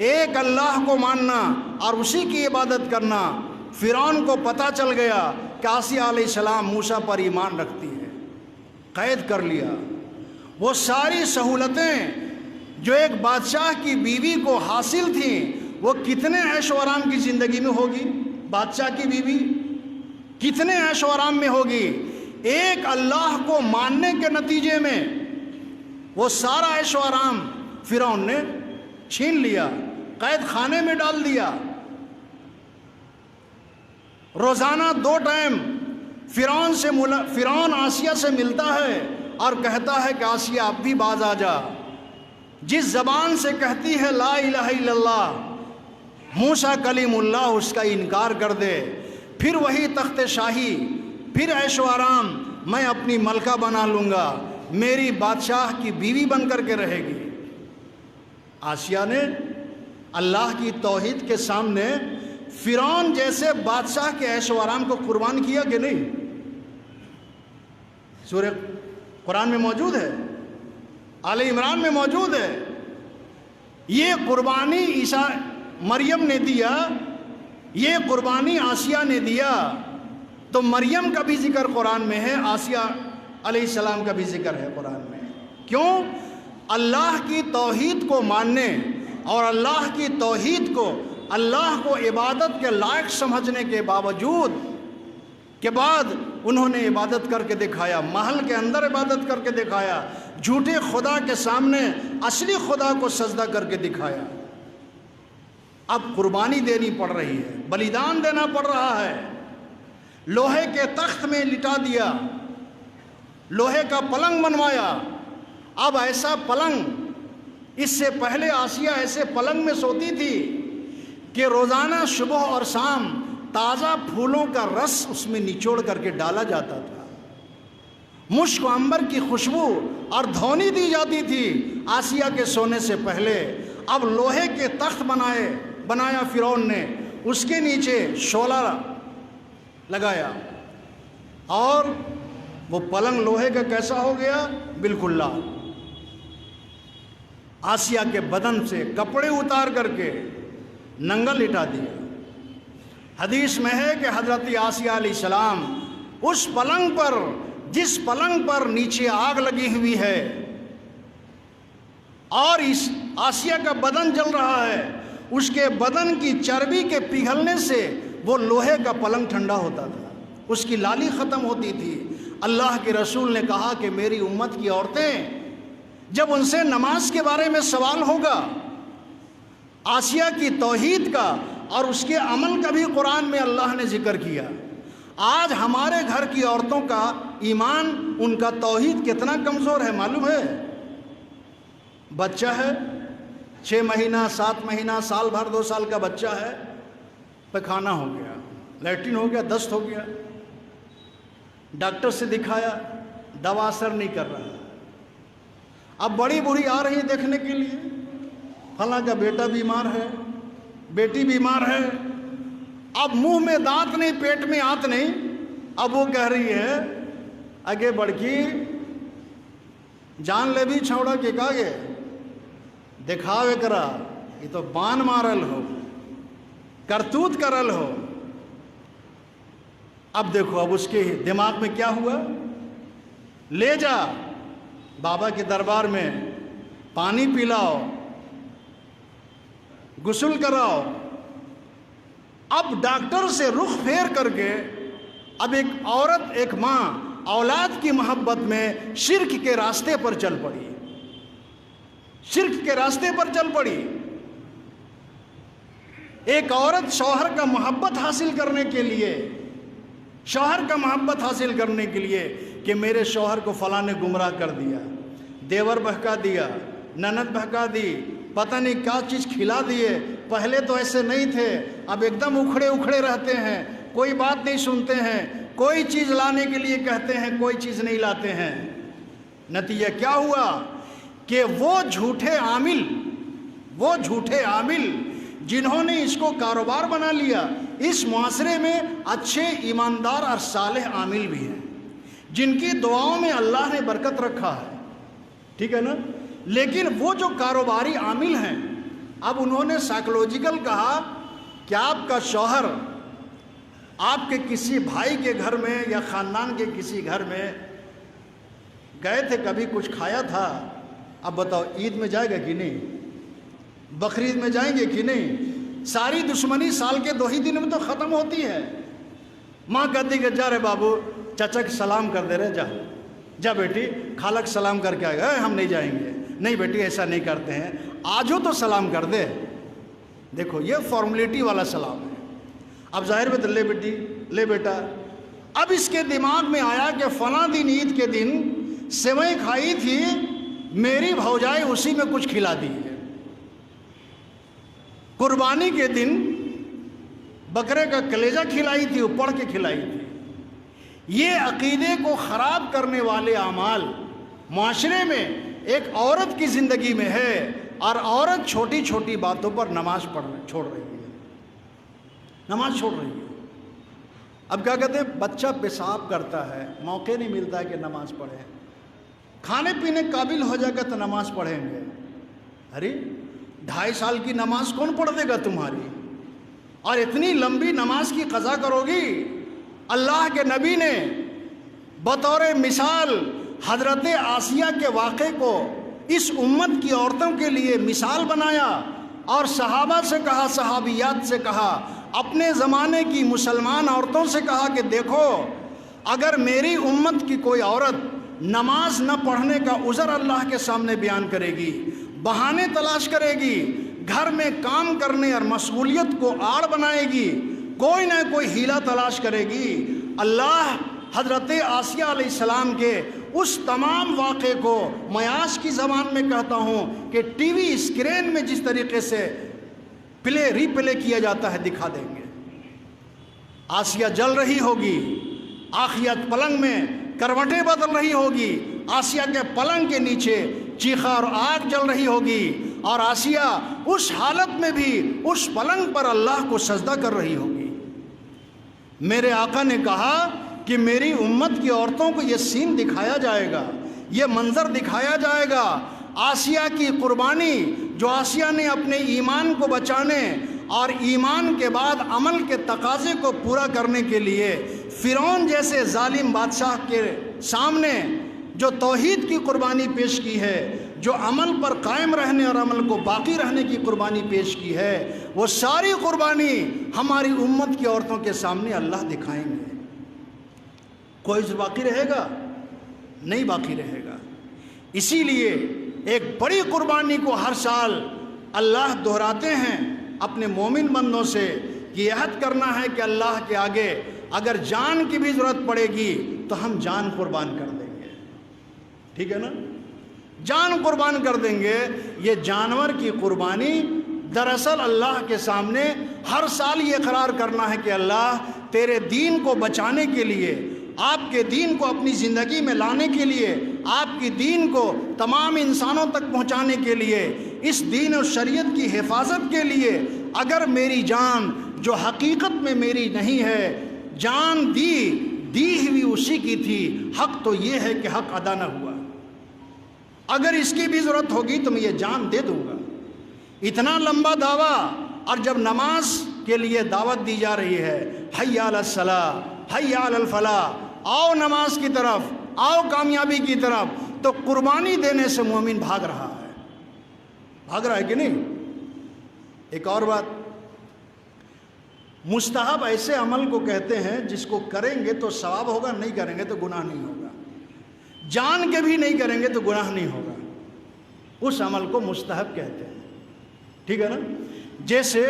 ایک اللہ کو ماننا اور اسی کی عبادت کرنا۔ فرعون کو پتہ چل گیا کہ آسیہ علیہ السلام موسیٰ پر ایمان رکھتی ہے، قید کر لیا۔ وہ ساری سہولتیں جو ایک بادشاہ کی بیوی کو حاصل تھیں، وہ کتنے عیش و آرام کی زندگی میں ہوگی؟ بادشاہ کی بیوی کتنے عیش و آرام میں ہوگی؟ ایک اللہ کو ماننے کے نتیجے میں وہ سارا عیش و آرام فرعون نے چھین لیا، قید خانے میں ڈال دیا۔ روزانہ 2 ٹائم فرعون آسیہ سے ملتا ہے اور کہتا ہے کہ آسیہ اب بھی باز آ جا۔ جس زبان سے کہتی ہے لا الہ الا اللہ، موسیٰ کلیم اللہ اس کا انکار کر دے، پھر وہی تخت شاہی، پھر عیش و آرام، میں اپنی ملکہ بنا لوں گا، میری بادشاہ کی بیوی بن کر کے رہے گی۔ آسیہ نے اللہ کی توحید کے سامنے فرعون جیسے بادشاہ کے عیش و آرام کو قربان کیا کہ نہیں؟ سورہ قرآن میں موجود ہے، آل عمران میں موجود ہے۔ یہ قربانی مریم نے دیا، یہ قربانی آسیہ نے دیا، تو مریم کا بھی ذکر قرآن میں ہے، آسیہ علیہ السلام کا بھی ذکر ہے قرآن میں۔ کیوں؟ اللہ کی توحید کو ماننے اور اللہ کی توحید کو اللہ کو عبادت کے لائق سمجھنے کے باوجود کے بعد انہوں نے عبادت کر کے دکھایا، محل کے اندر عبادت کر کے دکھایا، جھوٹے خدا کے سامنے اصلی خدا کو سجدہ کر کے دکھایا۔ اب قربانی دینی پڑ رہی ہے، بلیدان دینا پڑ رہا ہے، لوہے کے تخت میں لٹا دیا، لوہے کا پلنگ بنوایا۔ اب ایسا پلنگ، اس سے پہلے آسیہ ایسے پلنگ میں سوتی تھی کہ روزانہ صبح اور شام تازہ پھولوں کا رس اس میں نچوڑ کر کے ڈالا جاتا تھا، مشک و عنبر کی خوشبو اور دھونی دی جاتی تھی آسیہ کے سونے سے پہلے۔ اب لوہے کے تخت بنایا فرعون نے، اس کے نیچے شعلہ لگایا، اور وہ پلنگ لوہے کا کیسا ہو گیا؟ بالکل لال۔ آسیہ کے بدن سے کپڑے اتار کر کے ننگا لٹا دیا۔ حدیث میں ہے کہ حضرت آسیہ علیہ السلام اس پلنگ پر، جس پلنگ پر نیچے آگ لگی ہوئی ہے اور اس آسیہ کا بدن جل رہا ہے، اس کے بدن کی چربی کے پگھلنے سے وہ لوہے کا پلنگ ٹھنڈا ہوتا تھا، اس کی لالی ختم ہوتی تھی۔ اللہ کے رسول نے کہا کہ میری امت کی عورتیں جب ان سے نماز کے بارے میں سوال ہوگا، آسیہ کی توحید کا اور اس کے عمل کا بھی قرآن میں اللہ نے ذکر کیا۔ آج ہمارے گھر کی عورتوں کا ایمان، ان کا توحید کتنا کمزور ہے معلوم ہے؟ بچہ ہے 6 مہینہ 7 مہینہ سال بھر 2 سال کا بچہ ہے، پیخانہ ہو گیا، لیٹرین ہو گیا، دست ہو گیا، ڈاکٹر سے دکھایا، دوا اثر نہیں کر رہا، اب بڑی بوڑھی آ رہی ہے دیکھنے کے لیے، فلاں کا بیٹا بیمار ہے، بیٹی بیمار ہے، اب منہ میں دانت نہیں، پیٹ میں آنت نہیں، اب وہ کہہ رہی ہے اگے بڑکی جان لے بھی چھوڑا کہ کاگے دکھاوے کرا، یہ تو بان مارل ہو، کرتوت کرل ہو۔ اب دیکھو اب اس کے دماغ میں کیا ہوا، لے جا بابا کے دربار میں، پانی پلاؤ، غسل کراؤ۔ اب ڈاکٹر سے رخ پھیر کر کے اب ایک عورت، ایک ماں اولاد کی محبت میں شرک کے راستے پر چل پڑی، شرک کے راستے پر چل پڑی۔ ایک عورت شوہر کا محبت حاصل کرنے کے لیے، شوہر کا محبت حاصل کرنے کے لیے کہ میرے شوہر کو فلاں نے گمراہ کر دیا، دیور بہکا دیا، نند بہکا دی، پتہ نہیں کیا چیز کھلا دیے، پہلے تو ایسے نہیں تھے، اب ایک دم اکھڑے رہتے ہیں، کوئی بات نہیں سنتے ہیں، کوئی چیز لانے کے لیے کہتے ہیں کوئی چیز نہیں لاتے ہیں۔ نتیجہ کیا ہوا کہ وہ جھوٹے عامل جنہوں نے اس کو کاروبار بنا لیا، اس معاشرے میں اچھے ایماندار اور صالح عامل بھی ہیں جن کی دعاؤں میں اللہ نے برکت رکھا ہے، ٹھیک ہے نا، لیکن وہ جو کاروباری عامل ہیں، اب انہوں نے سائیکولوجیکل کہا کہ آپ کا شوہر آپ کے کسی بھائی کے گھر میں یا خاندان کے کسی گھر میں گئے تھے، کبھی کچھ کھایا تھا، اب بتاؤ عید میں جائے گا کہ نہیں، بقرعید میں جائیں گے کہ نہیں؟ ساری دشمنی سال کے 2 ہی دن میں تو ختم ہوتی ہے۔ ماں کہتی کہ جا رہے بابو چچا کے سلام کر دے رہے، جا بیٹی خالق سلام کر کے آئے گا، ہم نہیں جائیں گے، نہیں بیٹی ایسا نہیں کرتے ہیں، آج ہو تو سلام کر دے۔ دیکھو یہ فارمولیٹی والا سلام ہے۔ اب ظاہر میں لے بیٹی لے بیٹا، اب اس کے دماغ میں آیا کہ فلاں دن عید کے دن سیوئیں کھائی تھی میری بھوجائے، اسی میں کچھ کھلا دی ہے، قربانی کے دن بکرے کا کلیجہ کھلائی تھی، اپڑ کے کھلائی تھی۔ یہ عقیدے کو خراب کرنے والے اعمال معاشرے میں ایک عورت کی زندگی میں ہے، اور عورت چھوٹی چھوٹی باتوں پر نماز چھوڑ رہی ہے، نماز چھوڑ رہی ہے۔ اب کیا کہتے ہیں، بچہ پیشاب کرتا ہے، موقع نہیں ملتا ہے کہ نماز پڑھیں، کھانے پینے قابل ہو جائے گا تو نماز پڑھیں گے۔ ارے 2.5 سال کی نماز کون پڑھ دے گا تمہاری، اور اتنی لمبی نماز کی قضا کرو گی؟ اللہ کے نبی نے بطور مثال حضرت آسیہ کے واقعے کو اس امت کی عورتوں کے لیے مثال بنایا اور صحابہ سے کہا، صحابیات سے کہا، اپنے زمانے کی مسلمان عورتوں سے کہا کہ دیکھو، اگر میری امت کی کوئی عورت نماز نہ پڑھنے کا عذر اللہ کے سامنے بیان کرے گی، بہانے تلاش کرے گی، گھر میں کام کرنے اور مشغولیت کو آڑ بنائے گی، کوئی نہ کوئی ہیلا تلاش کرے گی، اللہ حضرت آسیہ علیہ السلام کے اس تمام واقعے کو میں آج کی زبان میں کہتا ہوں کہ ٹی وی اسکرین میں جس طریقے سے ری پلے کیا جاتا ہے دکھا دیں گے۔ آسیہ جل رہی ہوگی، آخیت پلنگ میں کروٹیں بدل رہی ہوگی، آسیہ کے پلنگ کے نیچے چیخا اور آگ جل رہی ہوگی، اور آسیہ اس حالت میں بھی اس پلنگ پر اللہ کو سجدہ کر رہی ہوگی۔ میرے آقا نے کہا کہ میری امت کی عورتوں کو یہ سین دکھایا جائے گا، یہ منظر دکھایا جائے گا، آسیہ کی قربانی جو آسیہ نے اپنے ایمان کو بچانے اور ایمان کے بعد عمل کے تقاضے کو پورا کرنے کے لیے فرعون جیسے ظالم بادشاہ کے سامنے جو توحید کی قربانی پیش کی ہے، جو عمل پر قائم رہنے اور عمل کو باقی رہنے کی قربانی پیش کی ہے، وہ ساری قربانی ہماری امت کی عورتوں کے سامنے اللہ دکھائیں گے۔ کوئی باقی رہے گا؟ نہیں باقی رہے گا۔ اسی لیے ایک بڑی قربانی کو ہر سال اللہ دہراتے ہیں اپنے مومن بندوں سے کہ یہ عہد کرنا ہے کہ اللہ کے آگے اگر جان کی بھی ضرورت پڑے گی تو ہم جان قربان کر دیں گے، ٹھیک ہے نا؟ جان قربان کر دیں گے۔ یہ جانور کی قربانی دراصل اللہ کے سامنے ہر سال یہ اقرار کرنا ہے کہ اللہ تیرے دین کو بچانے کے لیے، آپ کے دین کو اپنی زندگی میں لانے کے لیے، آپ کی دین کو تمام انسانوں تک پہنچانے کے لیے، اس دین اور شریعت کی حفاظت کے لیے اگر میری جان جو حقیقت میں میری نہیں ہے، جان دی ہوئی اسی کی تھی، حق تو یہ ہے کہ حق ادا نہ ہوا، اگر اس کی بھی ضرورت ہوگی تو میں یہ جان دے دوں گا۔ اتنا لمبا دعویٰ، اور جب نماز کے لیے دعوت دی جا رہی ہے، حی علی الصلاۃ، حی علی الفلاح، آؤ نماز کی طرف، آؤ کامیابی کی طرف، تو قربانی دینے سے مومن بھاگ رہا ہے، بھاگ رہا ہے کہ نہیں؟ ایک اور بات، مستحب ایسے عمل کو کہتے ہیں جس کو کریں گے تو ثواب ہوگا، نہیں کریں گے تو گناہ نہیں ہوگا، جان کے بھی نہیں کریں گے تو گناہ نہیں ہوگا، اس عمل کو مستحب کہتے ہیں، ٹھیک ہے نا؟ جیسے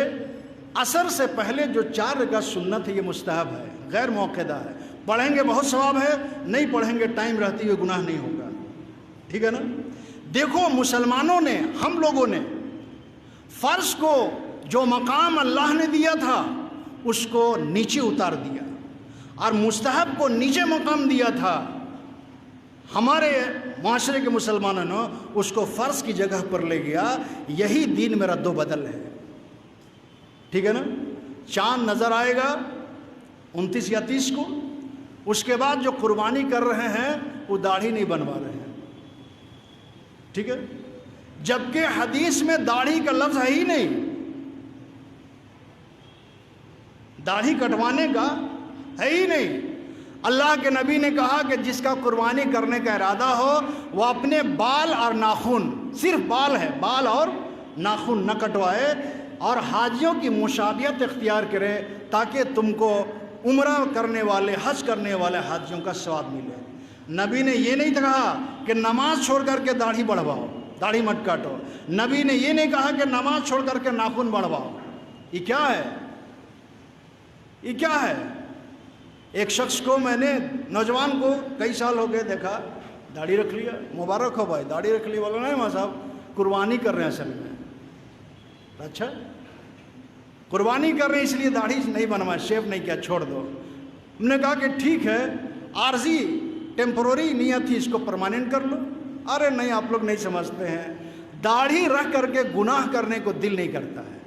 عصر سے پہلے جو 4 رکعت سنت ہے یہ مستحب ہے، غیر موقعہ ہے، پڑھیں گے بہت ثواب ہے، نہیں پڑھیں گے ٹائم رہتے ہوئے گناہ نہیں ہوگا، ٹھیک ہے نا؟ دیکھو مسلمانوں نے، ہم لوگوں نے فرض کو جو مقام اللہ نے دیا تھا اس کو نیچے اتار دیا، اور مستحب کو نیچے مقام دیا تھا۔ ہمارے معاشرے کے مسلمانوں نے اس کو فرض کی جگہ پر لے گیا، یہی دین میں رد و بدل ہے، ٹھیک ہے نا؟ چاند نظر آئے گا 29 یا 30 کو، اس کے بعد جو قربانی کر رہے ہیں وہ داڑھی نہیں بنوا رہے ہیں، ٹھیک ہے؟ جبکہ حدیث میں داڑھی کا لفظ ہے ہی نہیں، داڑھی کٹوانے کا ہے ہی نہیں۔ اللہ کے نبی نے کہا کہ جس کا قربانی کرنے کا ارادہ ہو وہ اپنے بال اور ناخن، صرف بال ہے، بال اور ناخن نہ کٹوائے، اور حاجیوں کی مشابہت اختیار کرے تاکہ تم کو عمرہ کرنے والے، حج کرنے والے حاجیوں کا ثواب ملے۔ نبی نے یہ نہیں کہا کہ نماز چھوڑ کر کے داڑھی بڑھواؤ، داڑھی مت کاٹو، نبی نے یہ نہیں کہا کہ نماز چھوڑ کر کے ناخن بڑھواؤ۔ یہ کیا ہے؟ یہ کیا ہے؟ ایک شخص کو میں نے، نوجوان کو کئی سال ہو گئے دیکھا، داڑھی رکھ لیا، مبارک ہو بھائی، داڑھی رکھ لی، بولا نہیں ماں صاحب قربانی کر رہے ہیں اصل میں۔ اچھا قربانی کر رہے ہیں اس لیے داڑھی نہیں بنوایا، شیو نہیں کیا، چھوڑ دو۔ ہم نے کہا کہ ٹھیک ہے، عارضی ٹیمپروری نیت تھی، اس کو پرماننٹ کر لو۔ ارے نہیں، آپ لوگ نہیں سمجھتے ہیں، داڑھی رکھ کر کے گناہ کرنے کو دل نہیں کرتا ہے،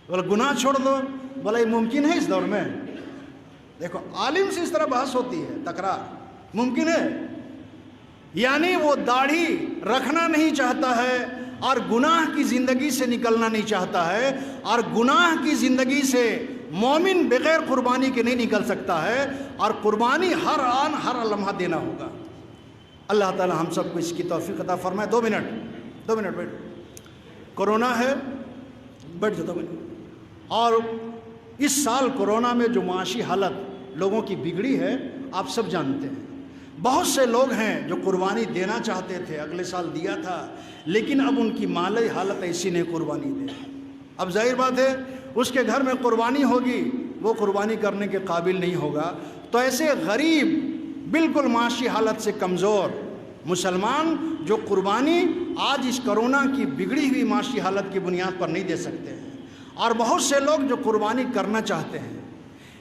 بولا گناہ چھوڑ دو، بولا یہ ممکن ہے اس دور میں؟ دیکھو عالم سے اس طرح بحث ہوتی ہے، تکرار ممکن ہے؟ یعنی وہ داڑھی رکھنا نہیں چاہتا ہے اور گناہ کی زندگی سے نکلنا نہیں چاہتا ہے، اور گناہ کی زندگی سے مومن بغیر قربانی کے نہیں نکل سکتا ہے، اور قربانی ہر آن ہر لمحہ دینا ہوگا۔ اللہ تعالی ہم سب کو اس کی توفیق عطا فرمائے۔ 2 منٹ بیٹھو۔ کورونا ہے، بیٹھ جاتا بھائی. اور اس سال کورونا میں جو معاشی حالت لوگوں کی بگڑی ہے آپ سب جانتے ہیں. بہت سے لوگ ہیں جو قربانی دینا چاہتے تھے، اگلے سال دیا تھا، لیکن اب ان کی مالی حالت ایسی نہیں قربانی دے. اب ظاہر بات ہے اس کے گھر میں قربانی ہوگی، وہ قربانی کرنے کے قابل نہیں ہوگا. تو ایسے غریب، بالکل معاشی حالت سے کمزور مسلمان جو قربانی آج اس کرونا کی بگڑی ہوئی معاشی حالت کی بنیاد پر نہیں دے سکتے ہیں، اور بہت سے لوگ جو قربانی کرنا چاہتے ہیں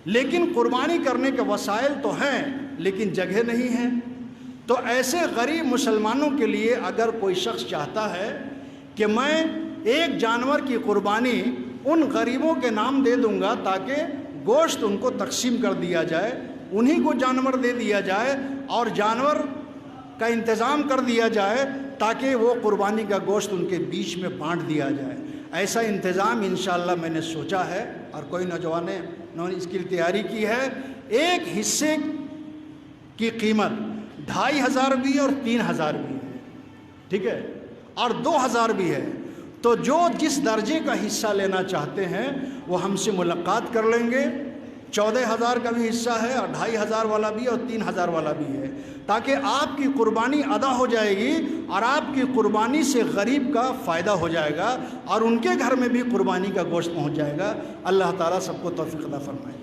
لیکن قربانی کرنے کے وسائل تو ہیں لیکن جگہ نہیں ہے. تو ایسے غریب مسلمانوں کے لیے اگر کوئی شخص چاہتا ہے کہ میں ایک جانور کی قربانی ان غریبوں کے نام دے دوں گا تاکہ گوشت ان کو تقسیم کر دیا جائے، انہی کو جانور دے دیا جائے اور جانور کا انتظام کر دیا جائے تاکہ وہ قربانی کا گوشت ان کے بیچ میں بانٹ دیا جائے، ایسا انتظام انشاءاللہ میں نے سوچا ہے اور کوئی نوجوانوں نے اس کی تیاری کی ہے. ایک حصے کی قیمت 2500 بھی اور 3000 بھی ہے، ٹھیک ہے، اور 2000 بھی ہے. تو جو جس درجے کا حصہ لینا چاہتے ہیں وہ ہم سے ملاقات کر لیں گے. 14000 کا بھی حصہ ہے اور 2500 والا بھی اور 3000 والا بھی ہے، تاکہ آپ کی قربانی ادا ہو جائے گی اور آپ کی قربانی سے غریب کا فائدہ ہو جائے گا اور ان کے گھر میں بھی قربانی کا گوشت پہنچ جائے گا. اللہ تعالیٰ سب کو توفیق عطا فرمائے.